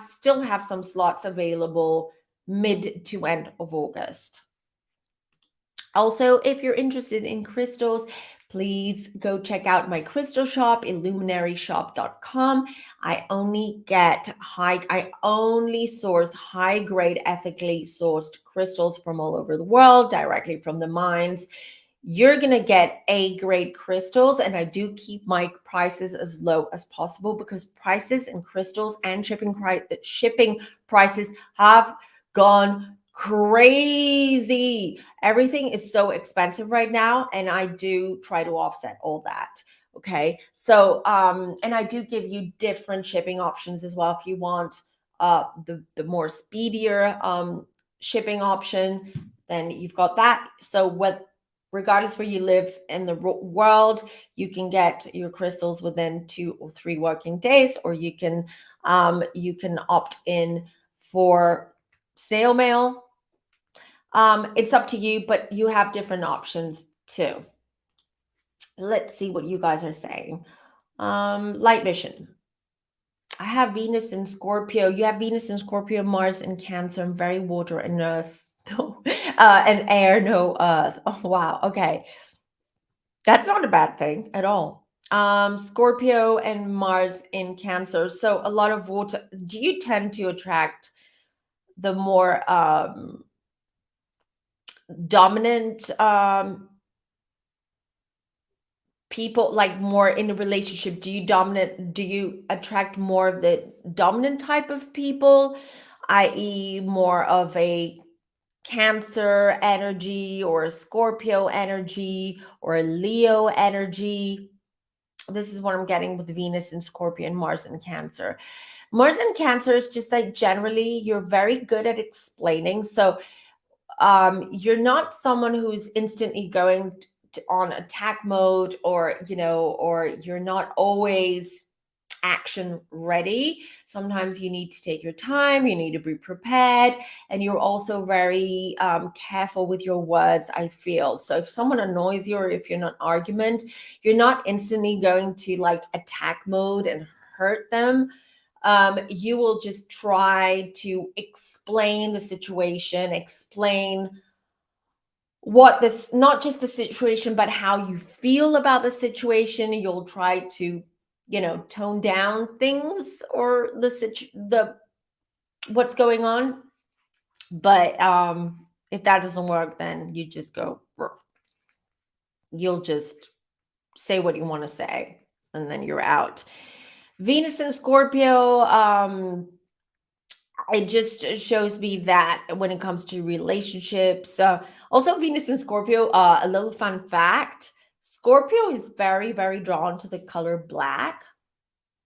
still have some slots available mid to end of August. Also, if you're interested in crystals, please go check out my crystal shop, illuminaryshop.com. I only source high grade, ethically sourced crystals from all over the world, directly from the mines. You're going to get A-grade crystals, and I do keep my prices as low as possible because prices in crystals and shipping prices have gone crazy. Everything is so expensive right now, and I do try to offset all that. Okay. So, and I do give you different shipping options as well. If you want the more speedier shipping option, then you've got that. So regardless where you live in the world, you can get your crystals within 2 or 3 working days, or you can opt in for snail mail. It's up to you, but you have different options too. Let's see what you guys are saying. Light mission. I have Venus in Scorpio. You have Venus in Scorpio, Mars in Cancer, and very water and earth. And air, no earth. Oh, wow. Okay. That's not a bad thing at all. Scorpio and Mars in Cancer. So a lot of water. Do you tend to attract the more dominant people, like more in a relationship? Do you attract more of the dominant type of people, i.e. more of a Cancer energy or a Scorpio energy or a Leo energy? This is what I'm getting with Venus in Scorpio and Mars in Cancer. Mars in Cancer is just like generally you're very good at explaining. So you're not someone who's instantly going on attack mode, or you're not always action ready. Sometimes you need to take your time, you need to be prepared, and you're also very careful with your words, I feel. So if someone annoys you, or if you're in an argument, you're not instantly going to like attack mode and hurt them. You will just try to explain the situation, explain not just the situation, but how you feel about the situation. You'll try to tone down things or the what's going on. But if that doesn't work, then you just you'll just say what you want to say, and then you're out. Venus in Scorpio, it just shows me that when it comes to relationships, also Venus in Scorpio, a little fun fact: Scorpio is very, very drawn to the color black.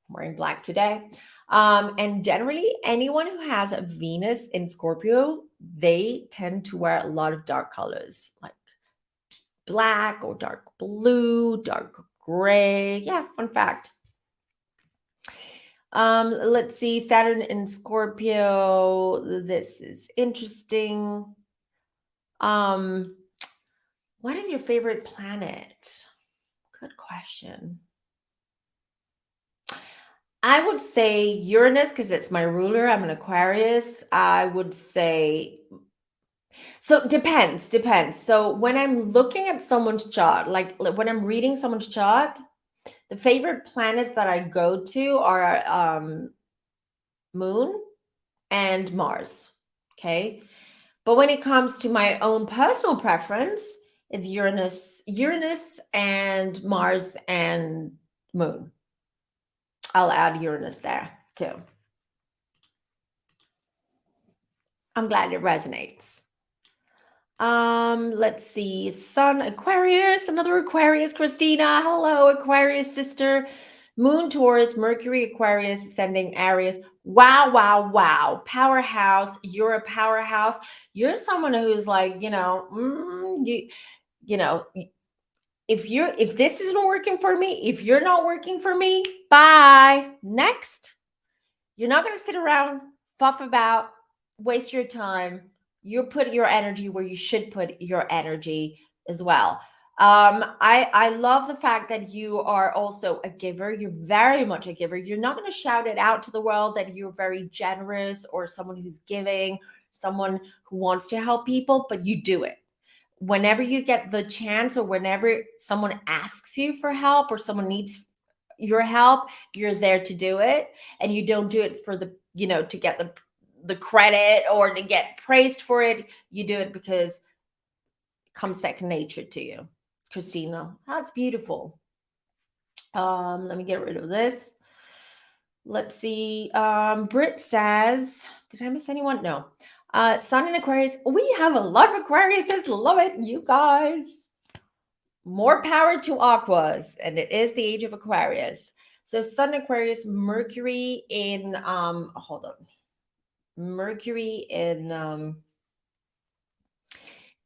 I'm wearing black today. And generally, anyone who has a Venus in Scorpio, they tend to wear a lot of dark colors, like black or dark blue, dark gray. Yeah, fun fact. Let's see, Saturn in Scorpio. This is interesting. What is your favorite planet? Good question. I would say Uranus because it's my ruler. I'm an Aquarius. I would say, so it depends. So when I'm looking at someone's chart, like when I'm reading someone's chart, the favorite planets that I go to are Moon and Mars. Okay. But when it comes to my own personal preference, it's Uranus and Mars and Moon. I'll add Uranus there too. I'm glad it resonates. Let's see. Sun, Aquarius, another Aquarius, Christina. Hello, Aquarius sister. Moon, Taurus, Mercury, Aquarius, ascending Aries. Wow, wow, wow. Powerhouse. You're a powerhouse. You're someone who's like, if this isn't working for me, if you're not working for me, bye. Next. You're not going to sit around, puff about, waste your time. You put your energy where you should put your energy as well. I love the fact that you are also a giver. You're very much a giver. You're not going to shout it out to the world that you're very generous or someone who's giving, someone who wants to help people, but you do it. Whenever you get the chance or whenever someone asks you for help or someone needs your help, you're there to do it. And you don't do it for to get the credit or to get praised for it. You do it because it comes second nature to you. Christina, that's beautiful. Let me get rid of this. Let's see. Britt says, did I miss anyone? No. Sun in Aquarius. We have a lot of Aquariuses. Love it, you guys. More power to Aquas, and it is the age of Aquarius. So Sun Aquarius, Mercury in Mercury in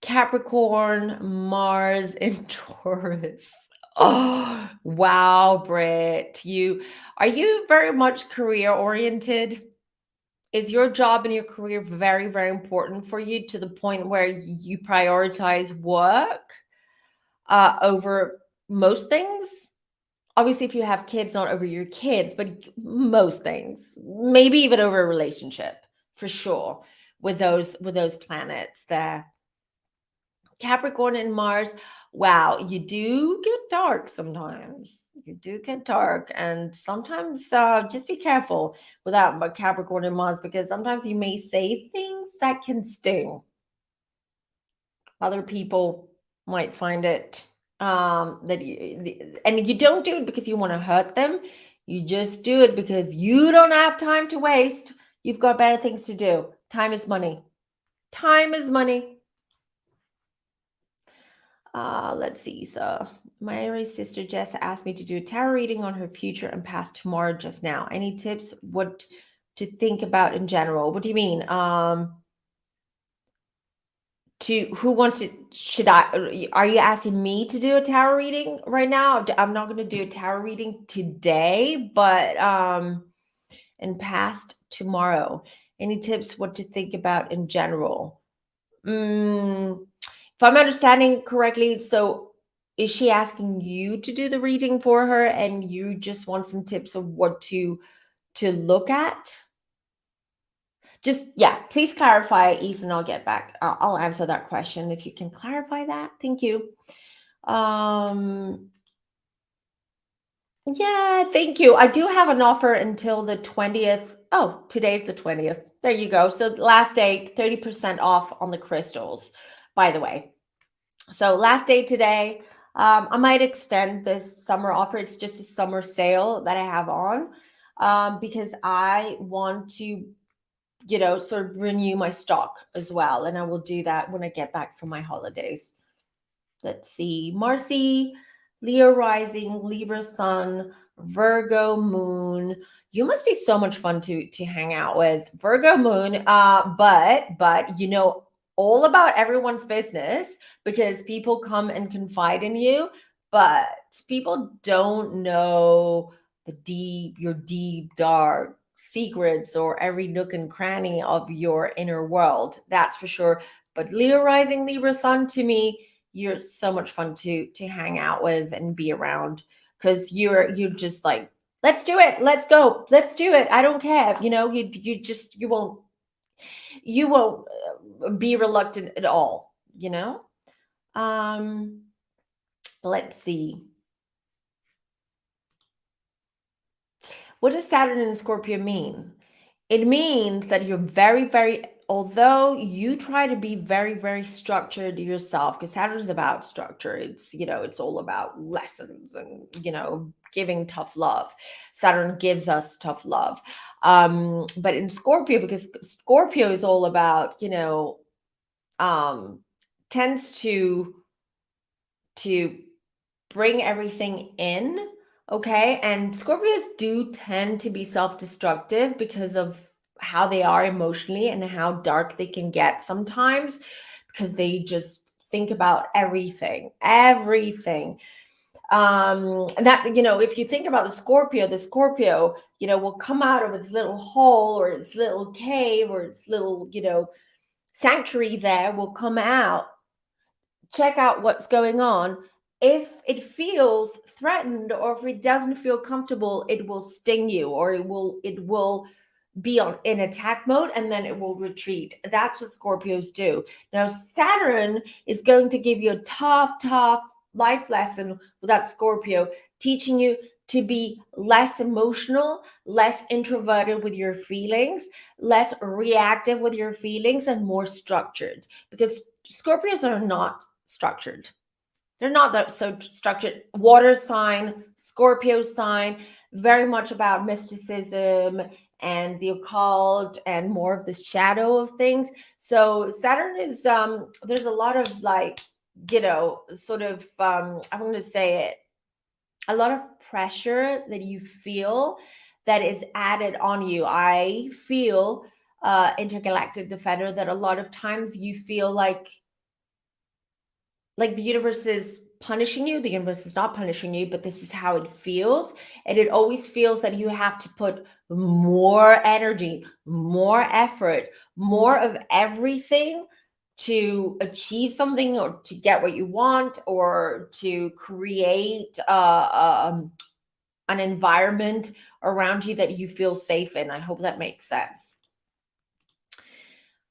Capricorn, Mars in Taurus. Oh, wow, Britt. Are you very much career oriented? Is your job and your career very, very important for you to the point where you prioritize work over most things? Obviously, if you have kids, not over your kids, but most things, maybe even over a relationship, for sure, with those planets there. Capricorn and Mars, wow, you do get dark sometimes. You do get dark, and sometimes just be careful with that Capricorn and Mars, because sometimes you may say things that can sting. Other people might find it and you don't do it because you want to hurt them. You just do it because you don't have time to waste. You've got better things to do. Time is money. Time is money. Let's see. So my Aries sister Jess asked me to do a tarot reading on her future and past tomorrow just now. Any tips? What to think about in general? What do you mean? Who wants to, are you asking me to do a tarot reading right now? I'm not going to do a tarot reading today, but in past tomorrow. Any tips what to think about in general? If I'm understanding correctly, so is she asking you to do the reading for her and you just want some tips of what to look at? Just, yeah, please clarify, Ethan. I'll get back. I'll answer that question if you can clarify that. Thank you. Yeah, thank you. I do have an offer until the 20th. Oh, today's the 20th. There you go. So last day, 30% off on the crystals, by the way. So last day today. I might extend this summer offer. It's just a summer sale that I have on, because I want to, sort of renew my stock as well. And I will do that when I get back from my holidays. Let's see. Marcy, Leo rising, Libra sun, Virgo moon. You must be so much fun to hang out with. Virgo moon, but all about everyone's business because people come and confide in you, but people don't know your deep dark secrets or every nook and cranny of your inner world. That's for sure. But Leo rising, Libra sun, to me, you're so much fun to hang out with and be around because you're just like, let's do it, let's go, let's do it, I don't care, you won't be reluctant at all. um let's see, what does Saturn in Scorpio mean? It means that you're very, very, although you try to be very, very structured yourself, because Saturn is about structure. It's all about lessons and, giving tough love. Saturn gives us tough love. But in Scorpio, because Scorpio is all about, tends to bring everything in. Okay. And Scorpios do tend to be self-destructive because of how they are emotionally and how dark they can get sometimes because they just think about everything. And that, if you think about the Scorpio, will come out of its little hole or its little cave or its little, sanctuary there, will come out, check out what's going on. If it feels threatened or if it doesn't feel comfortable, it will sting you, or it will be in attack mode, and then it will retreat. That's what Scorpios do. Now Saturn is going to give you a tough life lesson with that Scorpio, teaching you to be less emotional, less introverted with your feelings, less reactive with your feelings, and more structured, because Scorpios are not structured. They're not that so structured. Water sign, Scorpio sign, very much about mysticism and the occult and more of the shadow of things. So Saturn is there's a lot of like, sort of I'm going to say it, a lot of pressure that you feel that is added on you. I feel, intergalactic defender, that a lot of times you feel like the universe is punishing you. The universe is not punishing you, but this is how it feels. And it always feels that you have to put more energy, more effort, more of everything to achieve something or to get what you want or to create an environment around you that you feel safe in. I hope that makes sense.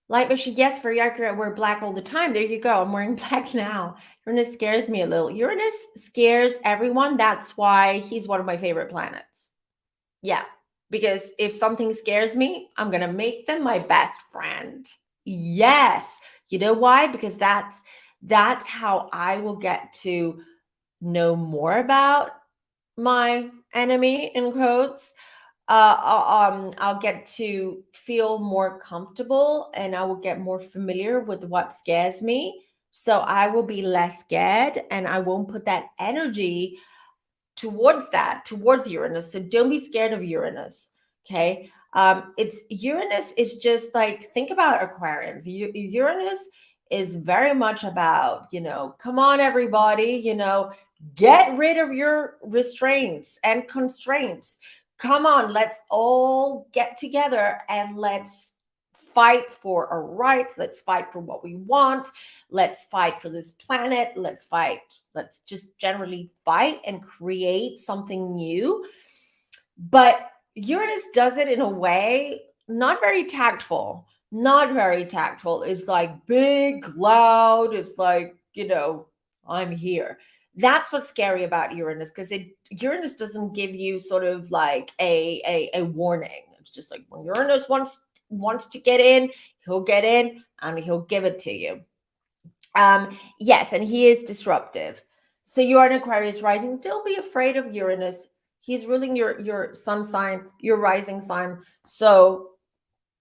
Light machine, yes, very accurate. I wear black all the time. There you go. I'm wearing black now. Uranus scares me a little. Uranus scares everyone. That's why he's one of my favorite planets. Yeah, because if something scares me, I'm going to make them my best friend. Yes. You know why? Because that's how I will get to know more about my enemy, in quotes. I'll get to feel more comfortable and I will get more familiar with what scares me. So I will be less scared and I won't put that energy towards Uranus. So don't be scared of Uranus. Okay. It's Uranus is just like, think about Aquarians. Uranus is very much about, come on, everybody, get rid of your restraints and constraints. Come on, let's all get together and let's fight for our rights. Let's fight for what we want. Let's fight for this planet. Let's fight. Let's just generally fight and create something new. But Uranus does it in a way not very tactful. Not very tactful. It's like big, loud. It's like, I'm here. That's what's scary about Uranus, because Uranus doesn't give you sort of like a warning. It's just like when Uranus wants to get in, he'll get in and he'll give it to you. Yes, and he is disruptive. So you are an Aquarius rising. Don't be afraid of Uranus. He's ruling your sun sign, your rising sign. So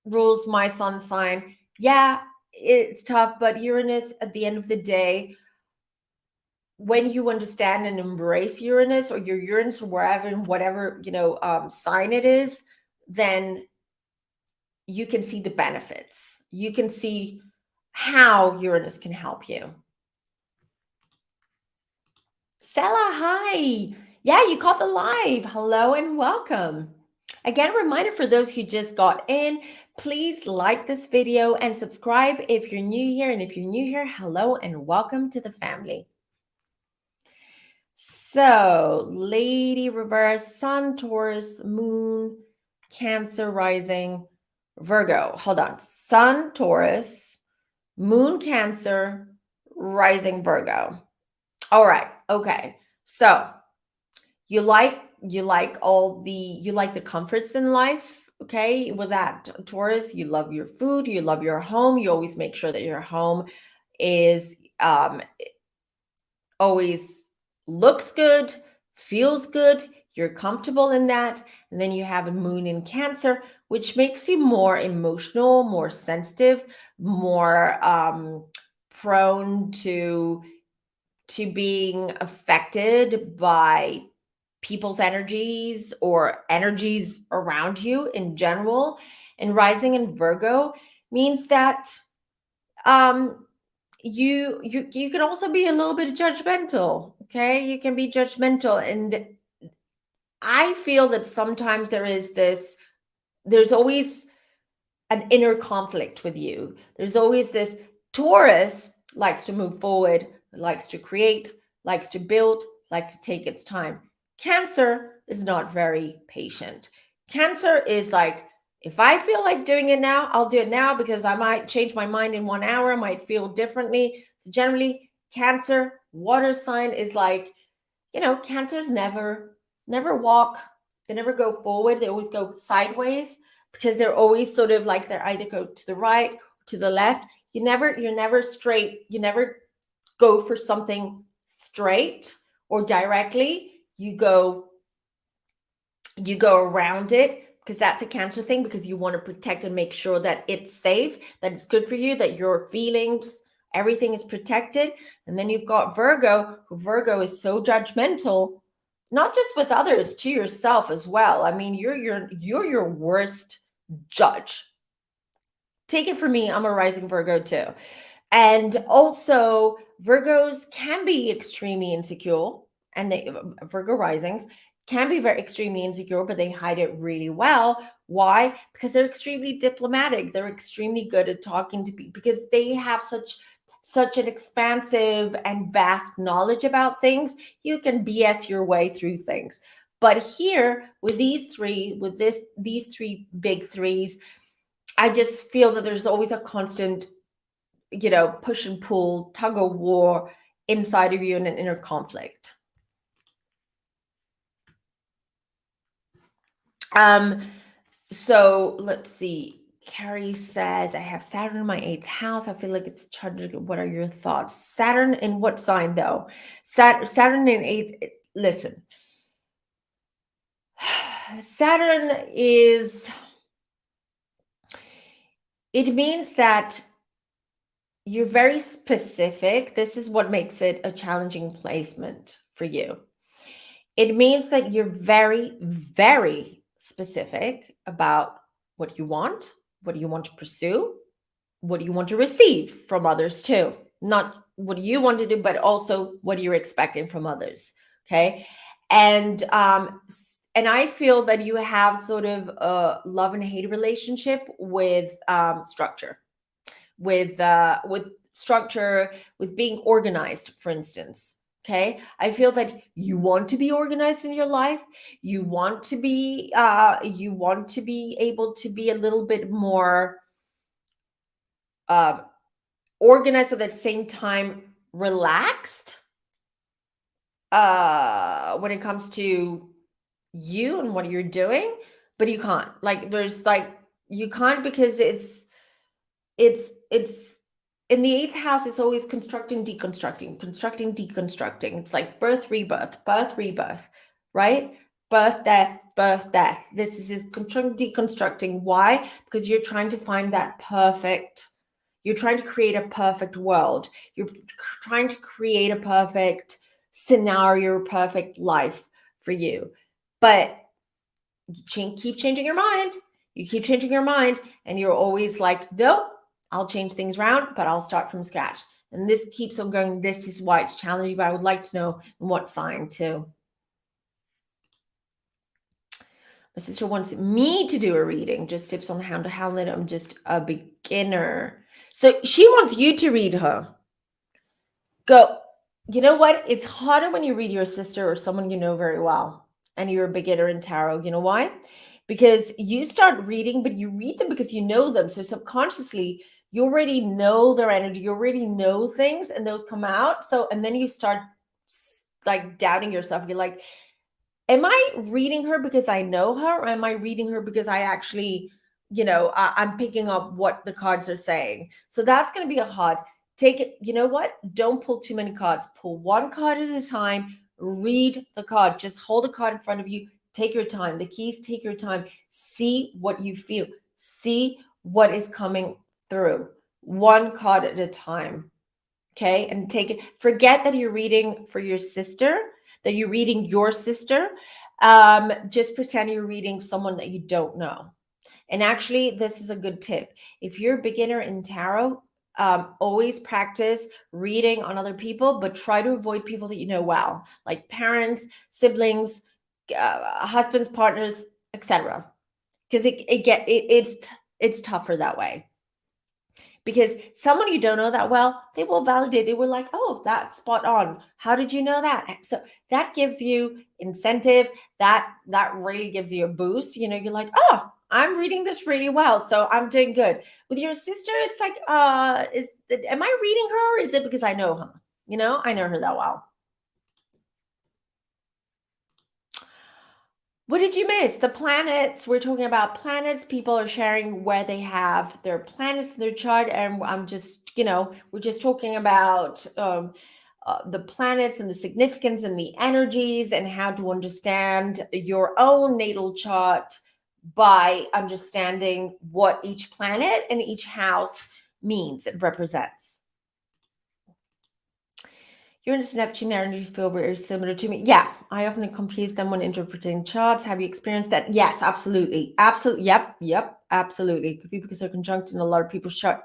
rules my sun sign. Yeah, it's tough, but Uranus at the end of the day, when you understand and embrace Uranus or your Uranus or wherever, whatever, sign it is, then you can see the benefits. You can see how Uranus can help you. Stella, hi. Yeah, you caught the live. Hello and welcome. Again, a reminder for those who just got in, please like this video and subscribe if you're new here. And if you're new here, hello and welcome to the family. So, Lady Reverse, Sun, Taurus, Moon, Cancer, Rising, Virgo. Hold on. Sun, Taurus, Moon, Cancer, Rising, Virgo. All right. Okay. So, you like the comforts in life. Okay, with that Taurus, you love your food, you love your home, you always make sure that your home is always looks good, feels good, you're comfortable in that. And then you have a moon in Cancer, which makes you more emotional, more sensitive, more prone to being affected by people's energies or energies around you in general. And rising in Virgo means that you can also be a little bit judgmental. Okay, you can be judgmental, and I feel that sometimes there's always an inner conflict with you. There's always this. Taurus likes to move forward, likes to create, likes to build, likes to take its time. Cancer is not very patient. Cancer is like, if I feel like doing it now, I'll do it now, because I might change my mind in 1 hour, I might feel differently. So generally, Cancer, water sign, is like, Cancers never walk, they never go forward, they always go sideways, because they're always sort of like, they're either go to the right or to the left. You're never straight. You never go for something straight or directly. You go around it, because that's a Cancer thing, because you want to protect and make sure that it's safe, that it's good for you, that your feelings, everything is protected. And then you've got Virgo, who Virgo is so judgmental, not just with others, to yourself as well. I mean, you're your worst judge. Take it from me, I'm a rising Virgo too. And also, Virgos can be extremely insecure, and Virgo risings can be very extremely insecure, but they hide it really well. Why? Because they're extremely diplomatic. They're extremely good at talking to people, because they have such an expansive and vast knowledge about things. You can BS your way through things. But here, with these three big threes, I just feel that there's always a constant, push and pull, tug of war inside of you, and an inner conflict. So let's see. Carrie says, I have Saturn in my 8th house. I feel like it's charged. What are your thoughts? Saturn in what sign, though? Saturn in 8th. Listen, Saturn is, it means that you're very specific. This is what makes it a challenging placement for you. It means that you're very, very specific about what you want to pursue, what you want to receive from others too. Not what you want to do, but also what you're expecting from others. Okay. And I feel that you have sort of a love and hate relationship with structure, with structure, with being organized, for instance. Okay, I feel that you want to be organized in your life. You want to be able to be a little bit more organized, but at the same time relaxed. when it comes to you and what you're doing, but you can't. Like there's like you can't because it's in the eighth house, it's always constructing, deconstructing, constructing, deconstructing. It's like birth, rebirth, right? Birth, death, birth, death. This is just constructing, deconstructing. Why? Because you're trying to find that perfect, you're trying to create a perfect world. You're trying to create a perfect scenario, perfect life for you. But keep changing your mind. You keep changing your mind, and you're always like, nope, I'll change things around, but I'll start from scratch. And this keeps on going. This is why it's challenging, but I would like to know in what sign too. My sister wants me to do a reading, just tips on how to handle it. I'm just a beginner. So she wants you to read her. Go. You know what? It's harder when you read your sister or someone you know very well and you're a beginner in tarot. You know why? Because you start reading, but you read them because you know them. So subconsciously, you already know their energy, you already know things, and those come out. So, and then you start like doubting yourself. You're like, am I reading her because I know her, or am I reading her because I actually, I'm picking up what the cards are saying? So that's going to be a hard. Take it. You know what? Don't pull too many cards. Pull one card at a time. Read the card. Just hold a card in front of you. Take your time. The keys, take your time. See what you feel. See what is coming through. One card at a time. Okay. And take it. Forget that you're reading for your sister, that you're reading your sister. Just pretend you're reading someone that you don't know. And actually, this is a good tip. If you're a beginner in tarot, always practice reading on other people, but try to avoid people that you know well, like parents, siblings, husbands, partners, etc. Because it's tougher that way. Because someone you don't know that well, they will validate. They were like, oh, that's spot on. How did you know that? So that gives you incentive. That really gives you a boost. You're like, oh, I'm reading this really well, so I'm doing good. With your sister, it's like, am I reading her, or is it because I know her? I know her that well. What did you miss? The planets. We're talking about planets. People are sharing where they have their planets in their chart. And I'm just, we're just talking about the planets and the significance and the energies and how to understand your own natal chart by understanding what each planet and each house means and represents. Uranus and Neptune energy feel very similar to me. Yeah, I often confuse them when interpreting charts. Have you experienced that? Yes, absolutely. Absolutely. Yep, absolutely. It could be because they're conjunct in a lot of people's chart.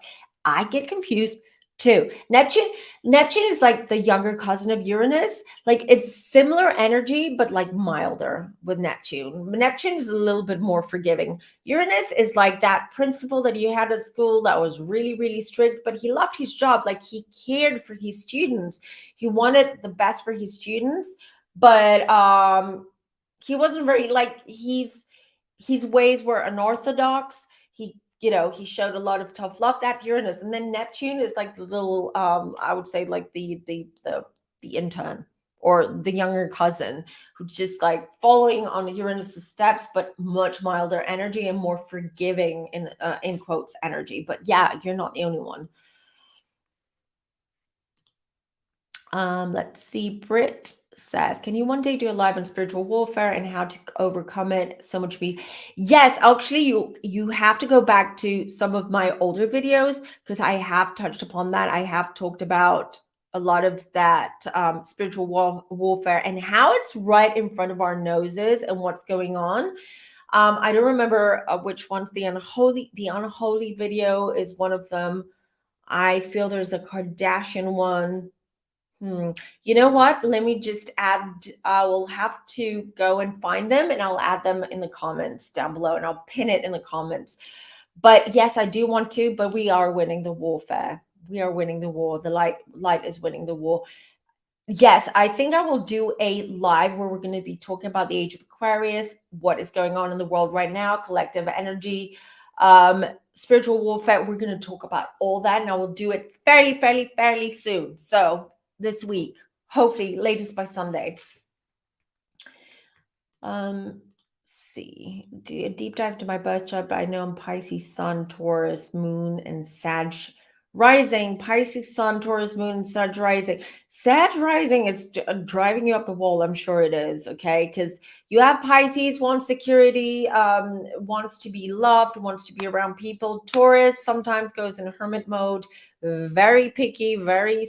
I get confused too. Neptune is like the younger cousin of Uranus. Like it's similar energy, but like milder with Neptune. Neptune is a little bit more forgiving. Uranus is like that principal that you had at school that was really, really strict, but he loved his job. Like he cared for his students. He wanted the best for his students, but he wasn't very like his ways were unorthodox. He showed a lot of tough love. That's Uranus. And then Neptune is like the little I would say like the intern or the younger cousin who's just like following on Uranus's steps, but much milder energy and more forgiving in quotes energy. But yeah, you're not the only one. Let's see. Britt says, can you one day do a live on spiritual warfare and how to overcome it? So much me. Yes, actually, you have to go back to some of my older videos because I have touched upon that. I have talked about a lot of that spiritual warfare and how it's right in front of our noses and what's going on. I don't remember which ones. The unholy video is one of them. I feel there's a Kardashian one. You know what? Let me just add, I will have to go and find them and I'll add them in the comments down below and I'll pin it in the comments. But yes, I do want to, but we are winning the warfare. We are winning the war. The light is winning the war. Yes, I think I will do a live where we're going to be talking about the age of Aquarius, what is going on in the world right now, collective energy, spiritual warfare. We're going to talk about all that and I will do it fairly soon. So this week, hopefully latest by Sunday. See, do a deep dive to my birth chart, but I know I'm Pisces, Sun, Taurus, Moon, and Sag rising. Pisces, Sun, Taurus, Moon, and Sag rising. Sag rising is driving you up the wall. I'm sure it is. Okay, because you have Pisces, wants security, wants to be loved, wants to be around people. Taurus sometimes goes in hermit mode, very picky, very,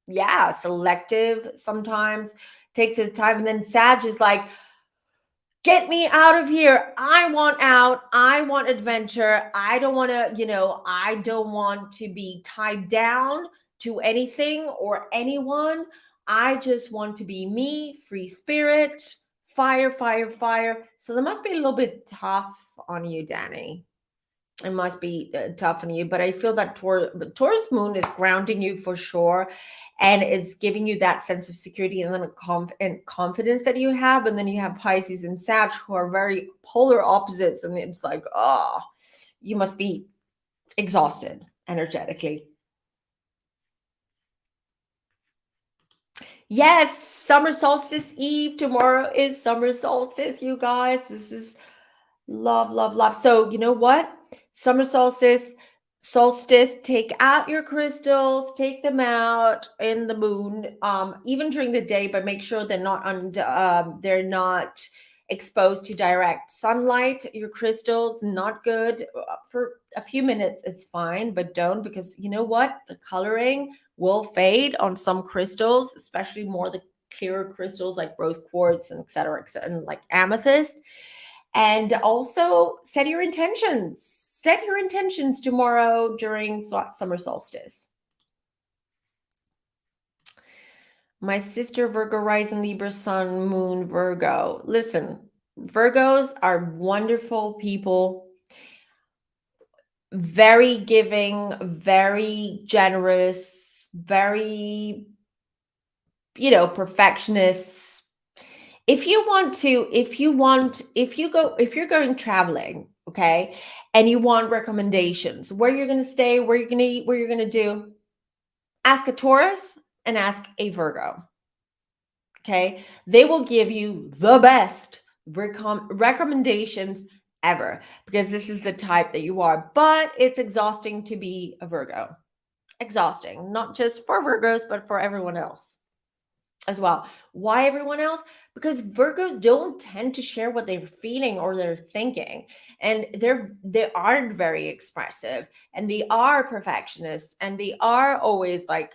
yeah, selective sometimes. Takes its time, and then Sag is like, get me out of here. I want out. I want adventure. I don't want to, I don't want to be tied down to anything or anyone. I just want to be me, free spirit, fire, fire, fire. So there must be a little bit tough on you, Danny. It must be tough on you, but I feel that Taurus moon is grounding you for sure, and it's giving you that sense of security and then and confidence that you have. And then you have Pisces and Sag, who are very polar opposites, and it's like, oh, you must be exhausted energetically. Yes, summer solstice eve. Tomorrow is summer solstice, you guys. This is love, love, love. So you know what? Summer solstice, take out your crystals, take them out in the moon, even during the day, but make sure they're not exposed to direct sunlight. Your crystals, not good. For a few minutes, it's fine, but don't, because you know what? The coloring will fade on some crystals, especially more the clearer crystals like rose quartz and et cetera, and like amethyst. And also set your intentions. Set your intentions tomorrow during summer solstice. My sister Virgo rising, Libra sun, moon Virgo. Listen, Virgos are wonderful people. Very giving, very generous, very, perfectionists. If you're going traveling, okay, and you want recommendations, where you're going to stay, where you're going to eat, where you're going to do, ask a Taurus and ask a Virgo. Okay, they will give you the best recommendations ever, because this is the type that you are. But it's exhausting to be a Virgo. Exhausting, not just for Virgos, but for everyone else as well. Why everyone else? Because Virgos don't tend to share what they're feeling or they're thinking, and they aren't very expressive, and they are perfectionists, and they are always like,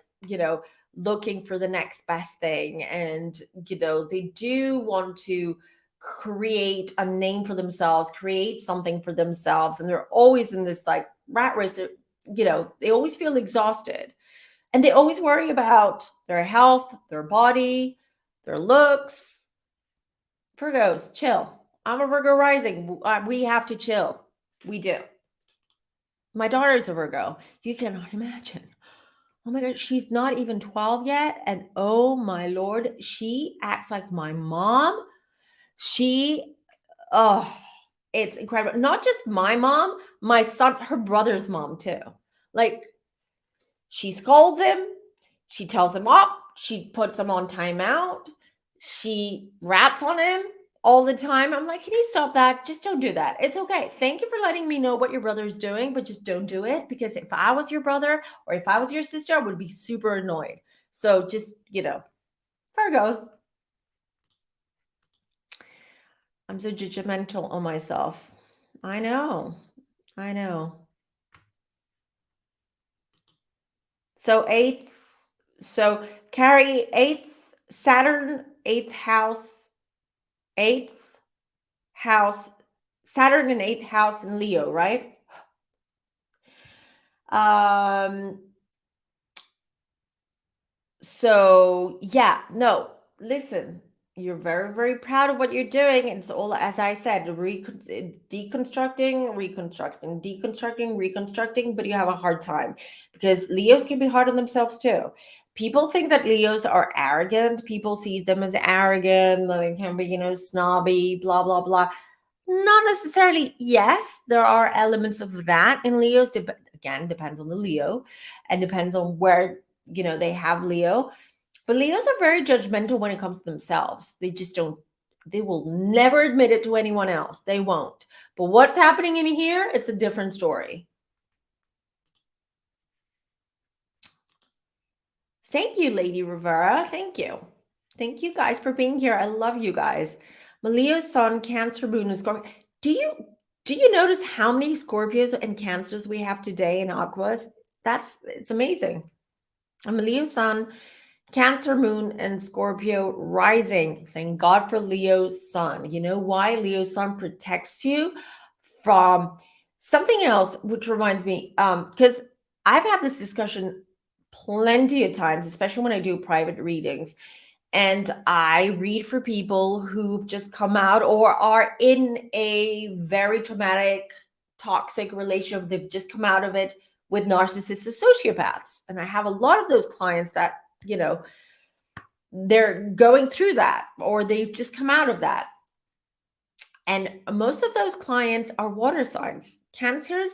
looking for the next best thing, and they do want to create a name for themselves, create something for themselves, and they're always in this like rat race. They always feel exhausted. And they always worry about their health, their body, their looks. Virgos, chill. I'm a Virgo rising. We have to chill. We do. My daughter's a Virgo. You cannot imagine. Oh my God, she's not even 12 yet. And oh my Lord, she acts like my mom. It's incredible. Not just my mom, my son, her brother's mom too. Like, she scolds him. She tells him off. She puts him on timeout. She rats on him all the time. I'm like, can you stop that? Just don't do that. It's okay. Thank you for letting me know what your brother's doing, but just don't do it. Because if I was your brother or if I was your sister, I would be super annoyed. So just, Virgos. I'm so judgmental on myself. I know. So Carrie, Saturn, eighth house, Saturn in 8th house in Leo, right? So yeah, no, listen, you're very, very proud of what you're doing. It's all, as I said, deconstructing, reconstructing, but you have a hard time because Leos can be hard on themselves too. People think that Leos are arrogant. People see them as arrogant. They can be, snobby, blah, blah, blah. Not necessarily. Yes, there are elements of that in Leos. Again, depends on the Leo and depends on where they have Leo. But Leos are very judgmental when it comes to themselves. They will never admit it to anyone else. They won't. But what's happening in here, it's a different story. Thank you, Lady Rivera. Thank you. Thank you guys for being here. I love you guys. Leo, Sun, Cancer, Moon, and Scorpio. Do you notice how many Scorpios and Cancers we have today in Aquas? It's amazing. I'm a Leo Sun, Cancer Moon, and Scorpio rising. Thank God for Leo Sun. You know why? Leo Sun protects you from something else, which reminds me, because I've had this discussion plenty of times, especially when I do private readings. And I read for people who've just come out or are in a very traumatic, toxic relationship. They've just come out of it with narcissists or sociopaths. And I have a lot of those clients that, they're going through that or they've just come out of that. And most of those clients are water signs, Cancers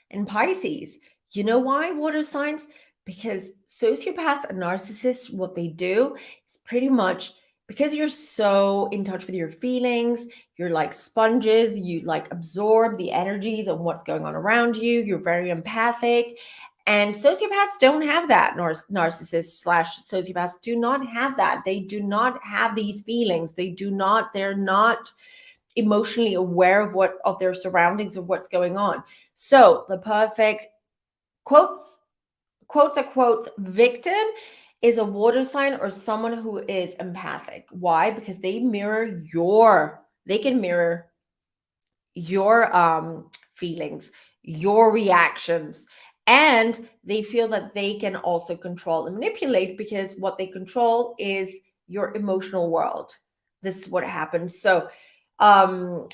and Pisces. You know why water signs? Because sociopaths and narcissists, what they do is pretty much because you're so in touch with your feelings, you're like sponges, you like absorb the energies of what's going on around you, you're very empathic. And sociopaths don't have that. Narcissists / sociopaths do not have that. They do not have these feelings. They're not emotionally aware of their surroundings, of what's going on. So the perfect quotes unquote victim is a water sign or someone who is empathic. Why? Because they can mirror your feelings, your reactions, and they feel that they can also control and manipulate because what they control is your emotional world. This is what happens. So in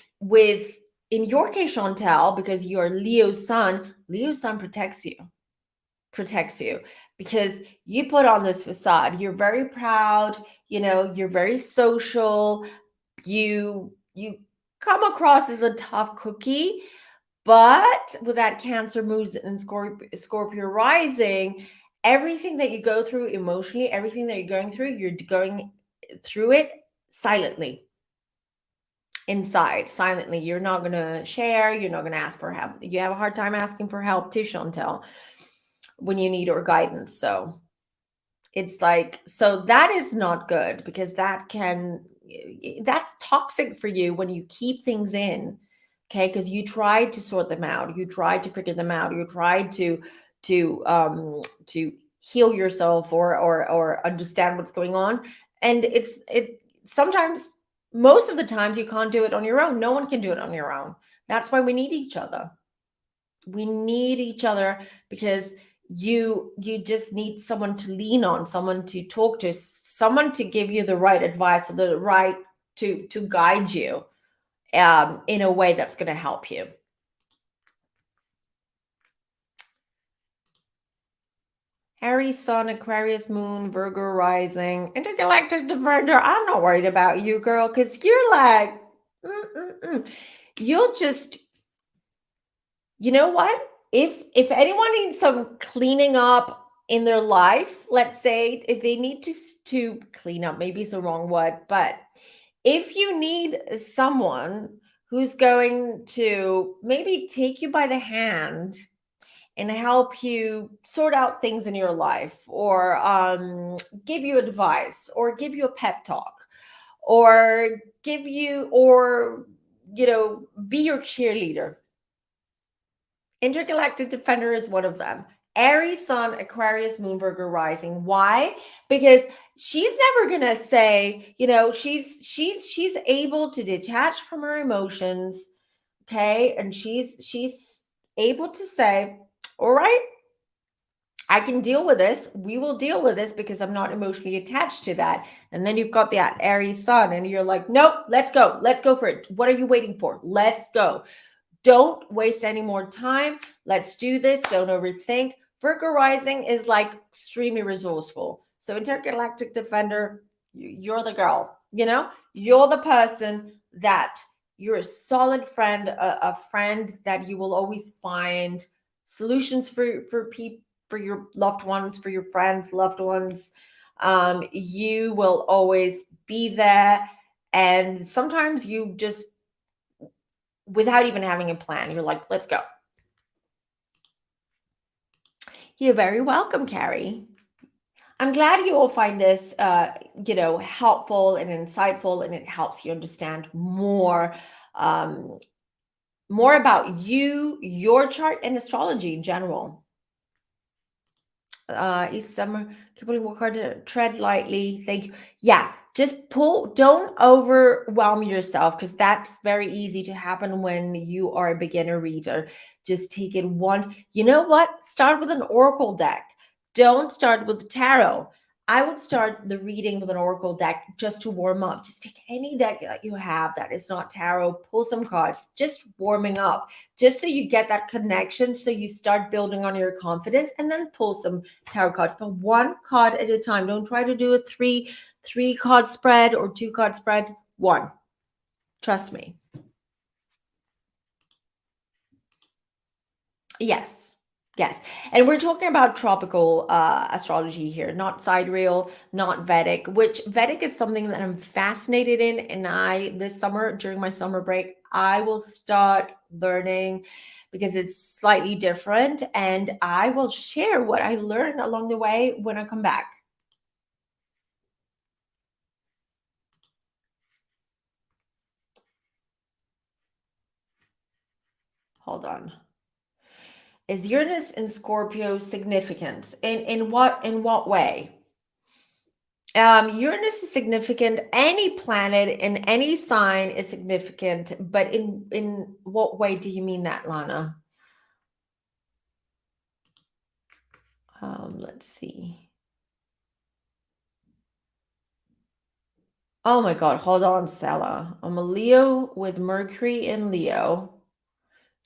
your case, Chantal, because you're Leo Sun protects you because you put on this facade. You're very proud, you're very social, you come across as a tough cookie, but with that Cancer moon and Scorpio rising, everything that you go through emotionally, everything that you're going through it silently. Inside, silently. You're not going to share. You're not going to ask for help. You have a hard time asking for help too, Chantal, when you need or guidance. So it's like, so that is not good because that's toxic for you when you keep things in. Okay. Because you tried to sort them out. You tried to figure them out. You tried to heal yourself or understand what's going on. And it sometimes, most of the times you can't do it on your own. No one can do it on your own. That's why we need each other. We need each other because you just need someone to lean on, someone to talk to, someone to give you the right advice or the right to guide you in a way that's going to help you. Aries Sun, Aquarius Moon, Virgo Rising, Intergalactic Defender. I'm not worried about you, girl, because you're like, you'll just, you know what? If anyone needs some cleaning up in their life, let's say if they need to clean up, maybe it's the wrong word, but if you need someone who's going to maybe take you by the hand and help you sort out things in your life or give you advice or give you a pep talk or be your cheerleader. Intergalactic Defender is one of them. Aries Sun, Aquarius Moon, Virgo Rising. Why? Because she's never gonna say, she's able to detach from her emotions, okay? And she's able to say, all right, I can deal with this. We will deal with this because I'm not emotionally attached to that. And then you've got that Aries Sun, and you're like, nope, let's go. Let's go for it. What are you waiting for? Let's go. Don't waste any more time. Let's do this. Don't overthink. Virgo Rising is like extremely resourceful. So Intergalactic Defender, you're the girl, you're the person that you're a solid friend, a friend that you will always find solutions for people, for your loved ones, for your friends, loved ones. You will always be there. And sometimes you just, without even having a plan, you're like, let's go. You're very welcome, Carrie. I'm glad you all find this, helpful and insightful, and it helps you understand um, more about you, your chart, and astrology in general. Each summer, keep putting work hard to tread lightly. Thank you. Yeah, just pull. Don't overwhelm yourself, because that's very easy to happen when you are a beginner reader. Just take it one. You know what? Start with an oracle deck. Don't start with tarot. I would start the reading with an oracle deck just to warm up. Just take any deck that you have that is not tarot, pull some cards, just warming up, just so you get that connection, so you start building on your confidence, and then pull some tarot cards, but one card at a time. Don't try to do a three card spread or 2 card spread. One. Trust me. Yes. Yes. And we're talking about tropical astrology here, not sidereal, not Vedic, which Vedic is something that I'm fascinated in. And this summer, during my summer break, I will start learning, because it's slightly different. And I will share what I learned along the way when I come back. Hold on. Is Uranus in Scorpio significant? In what way? Uranus is significant. Any planet in any sign is significant, but in what way do you mean that, Lana? Let's see. Oh my God, hold on, Stella. I'm a Leo with Mercury in Leo,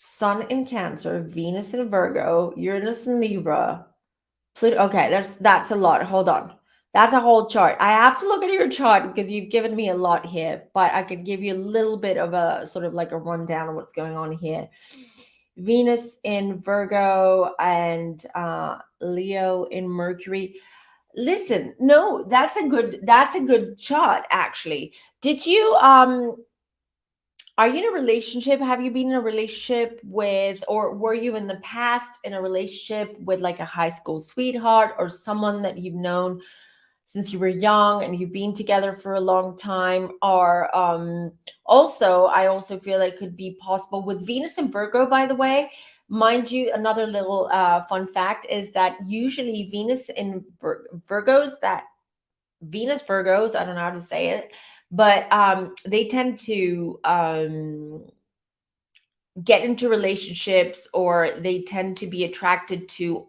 Sun in Cancer, Venus in Virgo, Uranus in Libra, Pluto. Okay, that's a lot. Hold on. That's a whole chart. I have to look at your chart because you've given me a lot here, but I could give you a little bit of a sort of like a rundown of what's going on here. Venus in Virgo and Leo in Mercury. Listen, no, that's a good chart actually. Did you are you in a relationship? Have you been in a relationship with, or were you in the past in a relationship with like a high school sweetheart or someone that you've known since you were young and you've been together for a long time? Or also, I also feel like it could be possible with Venus and Virgo, by the way. Mind you, another little fun fact is that usually Venus in Virgos, that Venus Virgos, I don't know how to say it, but they tend to get into relationships, or they tend to be attracted to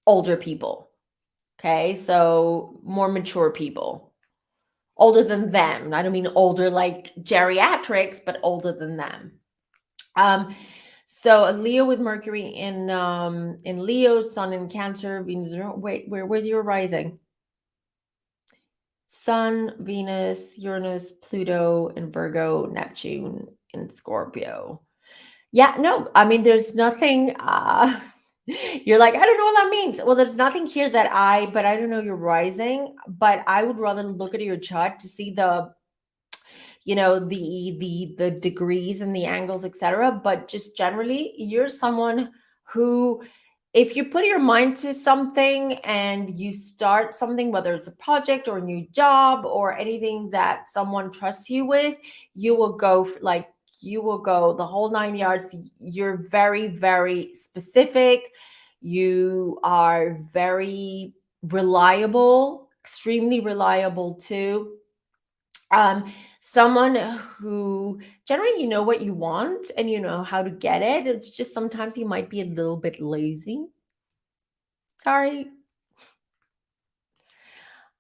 older people. Okay, so more mature people, older than them. I don't mean older like geriatrics, but older than them. So a Leo with Mercury in Leo, Sun in Cancer, Venus. Wait, where's your rising? Sun, Venus, Uranus, Pluto in Virgo, Neptune in Scorpio. Yeah, no, I mean, there's nothing. You're like, I don't know what that means. Well, there's nothing here but I don't know your rising, but I would rather look at your chart to see the degrees and the angles, etc. But just generally, you're someone who, if you put your mind to something and you start something, whether it's a project or a new job or anything that someone trusts you with, you will go you will go the whole 9 yards. You're very, very specific. You are very reliable, extremely reliable too. Someone who generally, you know what you want and you know how to get it. It's just sometimes you might be a little bit lazy. Sorry.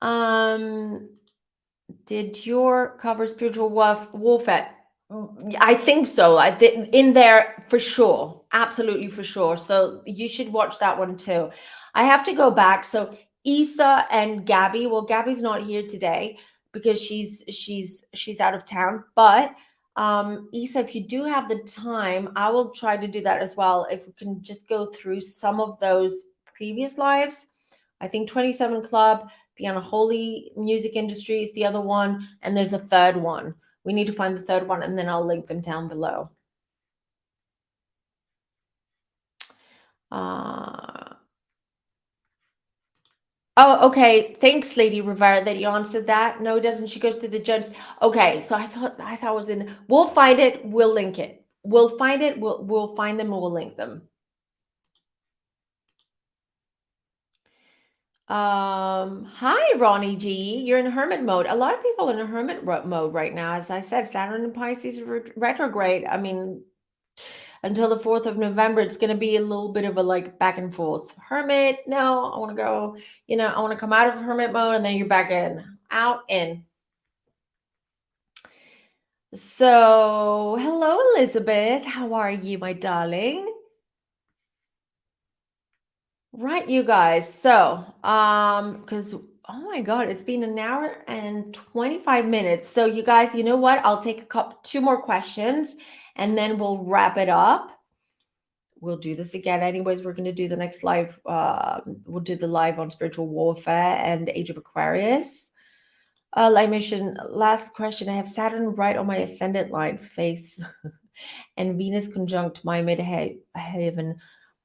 Um, did your cover spiritual warfare? I think so. I think in there for sure, absolutely for sure. So you should watch that one too. I have to go back. So Isa and Gabby. Well, Gabby's not here today because she's out of town. But Isa, if you do have the time, I will try to do that as well. If we can just go through some of those previous lives. I think 27 Club, Piano Holy Music Industry is the other one, and there's a third one. We need to find the third one, and then I'll link them down below. Oh, okay. Thanks, Lady Rivera, that you answered that. No, it doesn't. She goes to the judge. Okay, so I thought it was in. We'll find it. We'll link it. We'll find it. We'll find them and we'll link them. Hi, Ronnie G. You're in hermit mode. A lot of people in a hermit mode right now. As I said, Saturn in Pisces retrograde. I mean, until the 4th of November, it's going to be a little bit of a like back and forth. Hermit, no, I want to go, I want to come out of hermit mode, and then you're back in, out, in. So, hello, Elizabeth. How are you, my darling? Right, you guys. So, because oh my God, it's been an hour and 25 minutes. So, you guys, you know what? I'll take two more questions, and then we'll wrap it up. We'll do this again. Anyways, we're going to do the next live. We'll do the live on spiritual warfare and Age of Aquarius. Like I mentioned, last question. I have Saturn right on my ascendant line face and Venus conjunct my midheaven.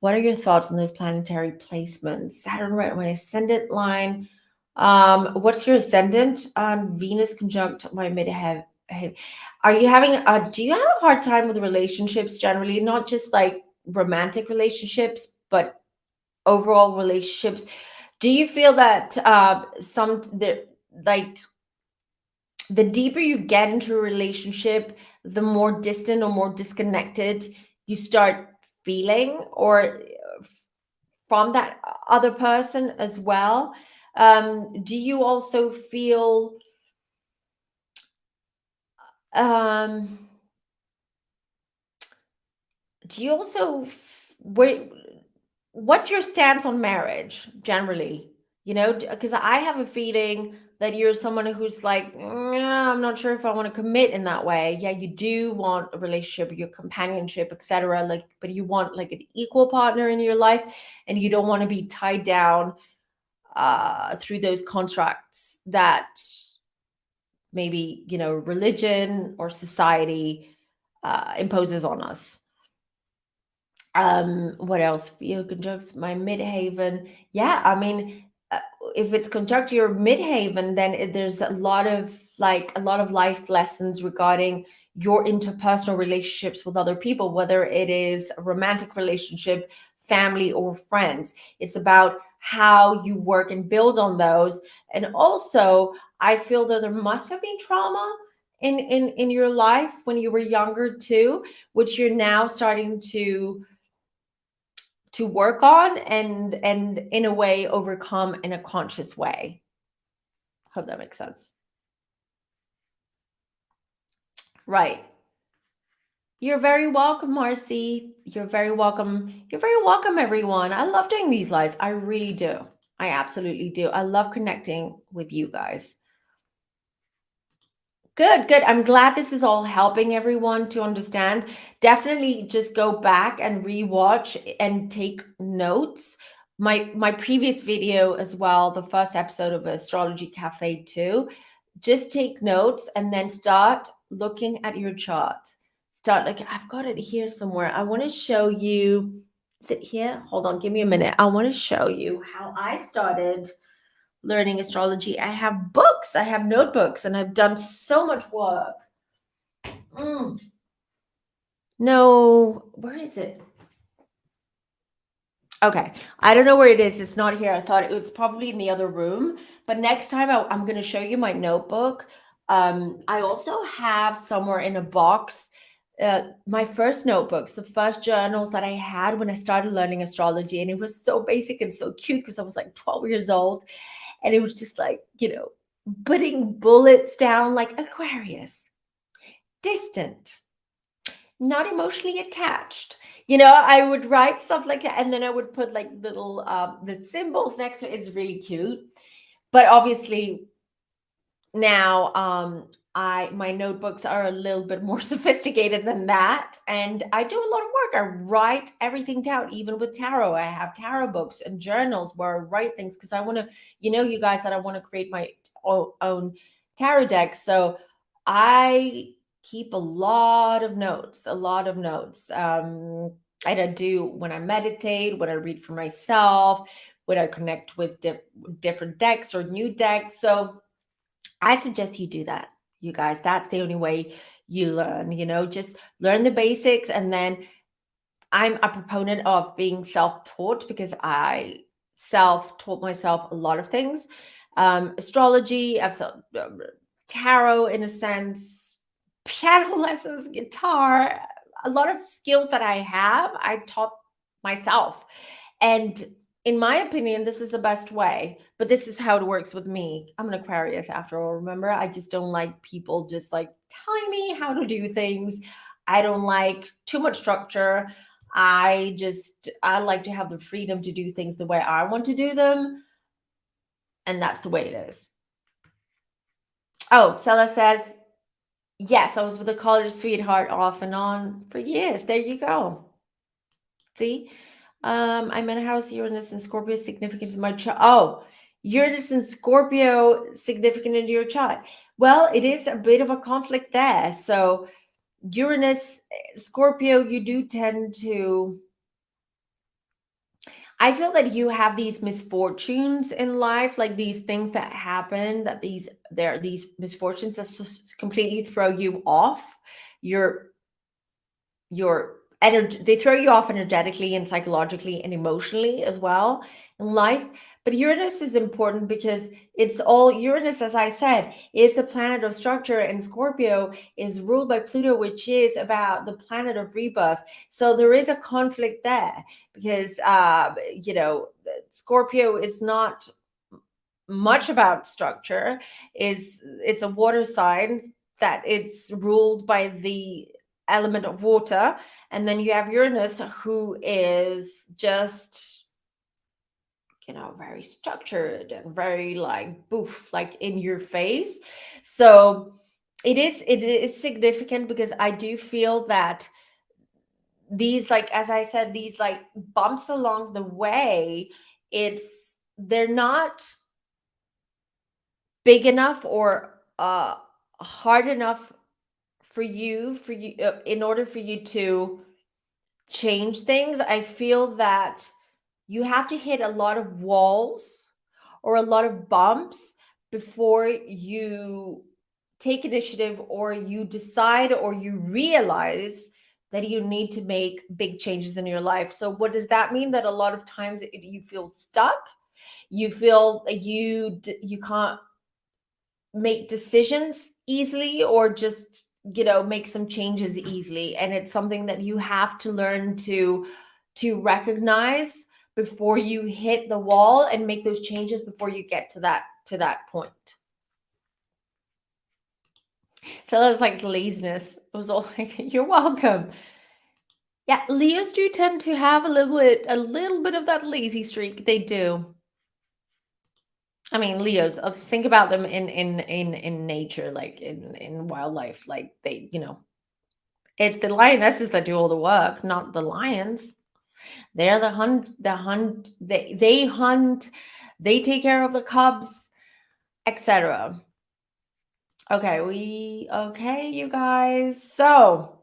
What are your thoughts on those planetary placements? Saturn right on my ascendant line. What's your ascendant on Venus conjunct my midheaven? Are you having do you have a hard time with relationships generally, not just like romantic relationships, but overall relationships? Do you feel that the deeper you get into a relationship, the more distant or more disconnected you start feeling, or from that other person as well? Do you also feel what's your stance on marriage generally? Because I have a feeling that you're someone who's like, I'm not sure if I want to commit in that way. Yeah, you do want a relationship, your companionship, etc. Like, but you want like an equal partner in your life, and you don't want to be tied down through those contracts that maybe religion or society imposes on us. What else? You conjunct my midhaven. Yeah, I mean, if it's conjunct your midhaven, then there's a lot of life lessons regarding your interpersonal relationships with other people, whether it is a romantic relationship, family, or friends. It's about how you work and build on those. And also, I feel that there must have been trauma in your life when you were younger too, which you're now starting to work on and in a way overcome in a conscious way. Hope that makes sense. Right. You're very welcome, Marcy. You're very welcome. You're very welcome, everyone. I love doing these lives. I really do. I absolutely do. I love connecting with you guys. Good. I'm glad this is all helping everyone to understand. Definitely just go back and rewatch and take notes. My previous video as well, the first episode of Astrology Café too. Just take notes and then start looking at your chart. I've got it here somewhere. I want to show you. Is it here? Hold on, give me a minute. I want to show you how I started learning astrology. I have books, I have notebooks, and I've done so much work. No, where is it? Okay, I don't know where it is. It's not here. I thought it was probably in the other room, but next time I'm going to show you my notebook. I also have somewhere in a box my first notebooks, the first journals that I had when I started learning astrology, and it was so basic and so cute because I was like 12 years old. And it was just like, putting bullets down like Aquarius, distant, not emotionally attached. I would write stuff like that. And then I would put like little, the symbols next to it. It's really cute. But obviously now, my notebooks are a little bit more sophisticated than that. And I do a lot of work work. I write everything down. Even with tarot, I have tarot books and journals where I write things because I want to, you guys, that I want to create my own tarot deck. So I keep a lot of notes, and I do when I meditate, when I read for myself, when I connect with different decks or new decks. So I suggest you do that, you guys. That's the only way you learn, just learn the basics. And then I'm a proponent of being self-taught because I self-taught myself a lot of things. Astrology, tarot in a sense, piano lessons, guitar, a lot of skills that I taught myself. And in my opinion, this is the best way, but this is how it works with me. I'm an Aquarius after all, remember? I just don't like people just like telling me how to do things. I don't like too much structure. I like to have the freedom to do things the way I want to do them. And that's the way it is. Oh, Stella says, yes, I was with a college sweetheart off and on for years. There you go. See? I'm in a house, Uranus and Scorpio significant in my chart. Oh, Uranus and Scorpio significant in your chart. Well, it is a bit of a conflict there. So Uranus, Scorpio, you do tend to, I feel that you have these misfortunes in life, like these things that happen, that there are these misfortunes that completely throw you off your energy. They throw you off energetically and psychologically and emotionally as well in life. But Uranus is important because Uranus, as I said, is the planet of structure, and Scorpio is ruled by Pluto, which is about the planet of rebirth. So there is a conflict there because Scorpio is not much about structure. It's a water sign that it's ruled by the element of water, and then you have Uranus, who is just very structured and very like boof, like in your face. So it is significant because I do feel that these, like as I said, these like bumps along the way, they're not big enough or hard enough for you in order for you to change things. I feel that you have to hit a lot of walls or a lot of bumps before you take initiative or you decide or you realize that you need to make big changes in your life. So what does that mean? That a lot of times you feel stuck, you feel you can't make decisions easily or just make some changes easily, and it's something that you have to learn to recognize before you hit the wall and make those changes before you get to that point. So that's like laziness. It was all like, you're welcome. Yeah, Leos do tend to have a little bit of that lazy streak. They do. I mean, Leos, think about them in nature, like in wildlife, like they, it's the lionesses that do all the work, not the lions. They're the hunt, they hunt, they take care of the cubs, etc. Okay, you guys. So,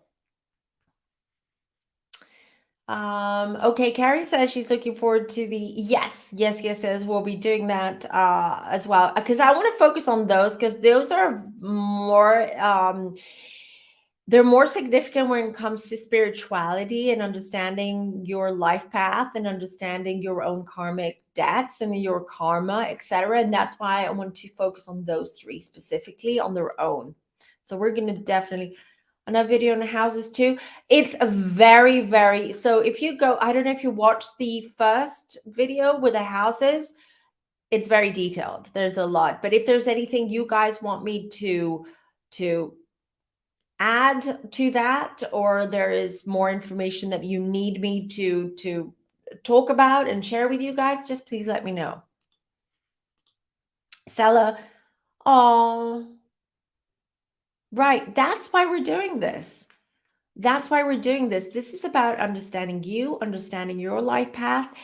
okay, Carrie says she's looking forward to the yes. We'll be doing that as well because I want to focus on those because those are more they're more significant when it comes to spirituality and understanding your life path and understanding your own karmic debts and your karma, etc. And that's why I want to focus on those three specifically on their own. So we're going to definitely another video on the houses too. It's a very, very, so if you go, I don't know if you watched the first video with the houses, it's very detailed. There's a lot, but if there's anything you guys want me to add to that, or there is more information that you need me to talk about and share with you guys, just please let me know. Sella, oh, right. That's why we're doing this. That's why we're doing this. This is about understanding you, understanding your life path.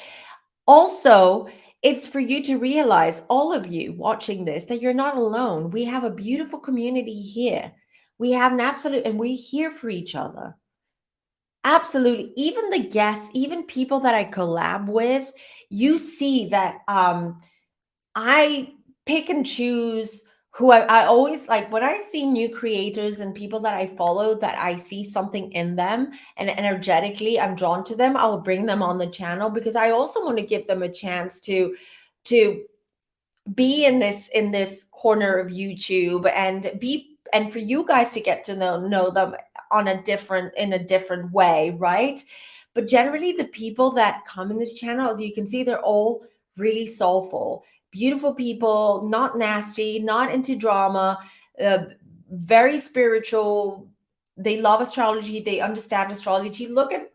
Also, it's for you to realize, all of you watching this, that you're not alone. We have a beautiful community here. We have an absolute, and we're here for each other. Absolutely. Even the guests, even people that I collab with, you see that I pick and choose who I always like. When I see new creators and people that I follow, that I see something in them and energetically I'm drawn to them, I will bring them on the channel, because I also want to give them a chance to be in this corner of YouTube, and for you guys to get to know them on in a different way, right? But generally, the people that come in this channel, as you can see, they're all really soulful, beautiful people, not nasty, not into drama, uh, very spiritual. They love astrology, they understand astrology. Look at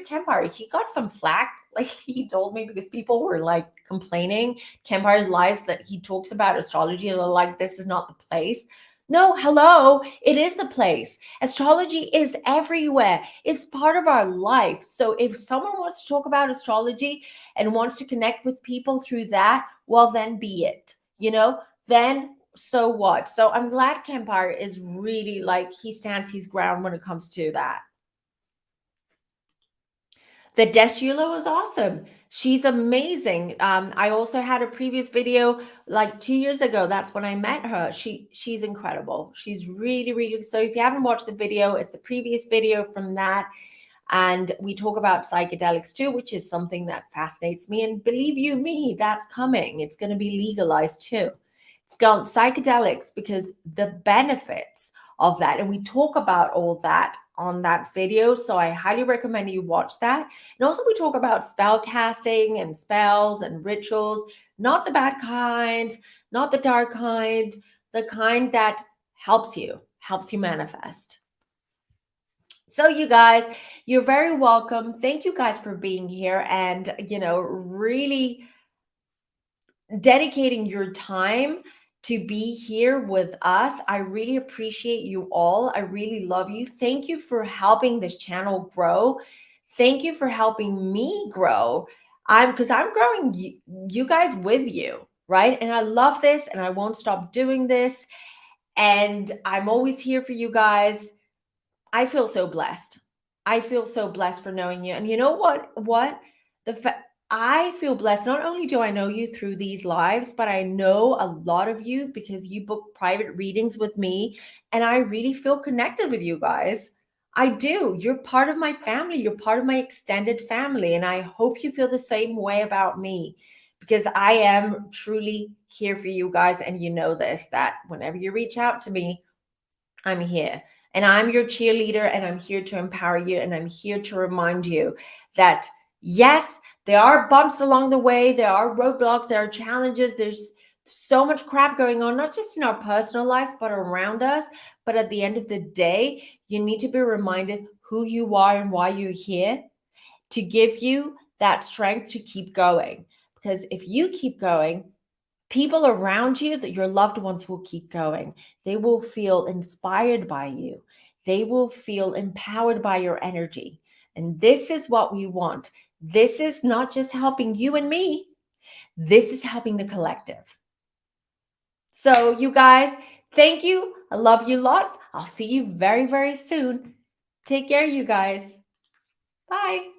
Kempire. He got some flack, like he told me, because people were like complaining Kempire's lives, that he talks about astrology and they're like, this is not the place. No, hello, it is the place. Astrology is everywhere. It's part of our life. So if someone wants to talk about astrology and wants to connect with people through that, well, then be it, then so what? So I'm glad Kempire is really like, he stands his ground when it comes to that. The Deshula was awesome. She's amazing. I also had a previous video like 2 years ago. That's when I met her. She's incredible. She's really, really. So if you haven't watched the video, it's the previous video from that. And we talk about psychedelics too, which is something that fascinates me. And believe you me, that's coming. It's going to be legalized too. It's called psychedelics because the benefits of that. And we talk about all that on that video. So I highly recommend you watch that. And also we talk about spell casting and spells and rituals, not the bad kind, not the dark kind, the kind that helps you manifest. So you guys, you're very welcome. Thank you guys for being here and, really dedicating your time to be here with us. I really appreciate you all. I really love you. Thank you for helping this channel grow. Thank you for helping me grow. Because I'm growing you guys with you, right? And I love this and I won't stop doing this. And I'm always here for you guys. I feel so blessed. I feel so blessed for knowing you. And you know what? I feel blessed. Not only do I know you through these lives, but I know a lot of you because you book private readings with me. And I really feel connected with you guys. I do. You're part of my family. You're part of my extended family. And I hope you feel the same way about me, because I am truly here for you guys. And you know this, that whenever you reach out to me, I'm here. And I'm your cheerleader, and I'm here to empower you. And I'm here to remind you that, yes, there are bumps along the way. There are roadblocks. There are challenges. There's so much crap going on, not just in our personal lives, but around us. But at the end of the day, you need to be reminded who you are and why you're here, to give you that strength to keep going. Because if you keep going, people around you, that your loved ones, will keep going. They will feel inspired by you. They will feel empowered by your energy. And this is what we want. This is not just helping you and me. This is helping the collective. So you guys, thank you. I love you lots. I'll see you very, very soon. Take care, you guys. Bye.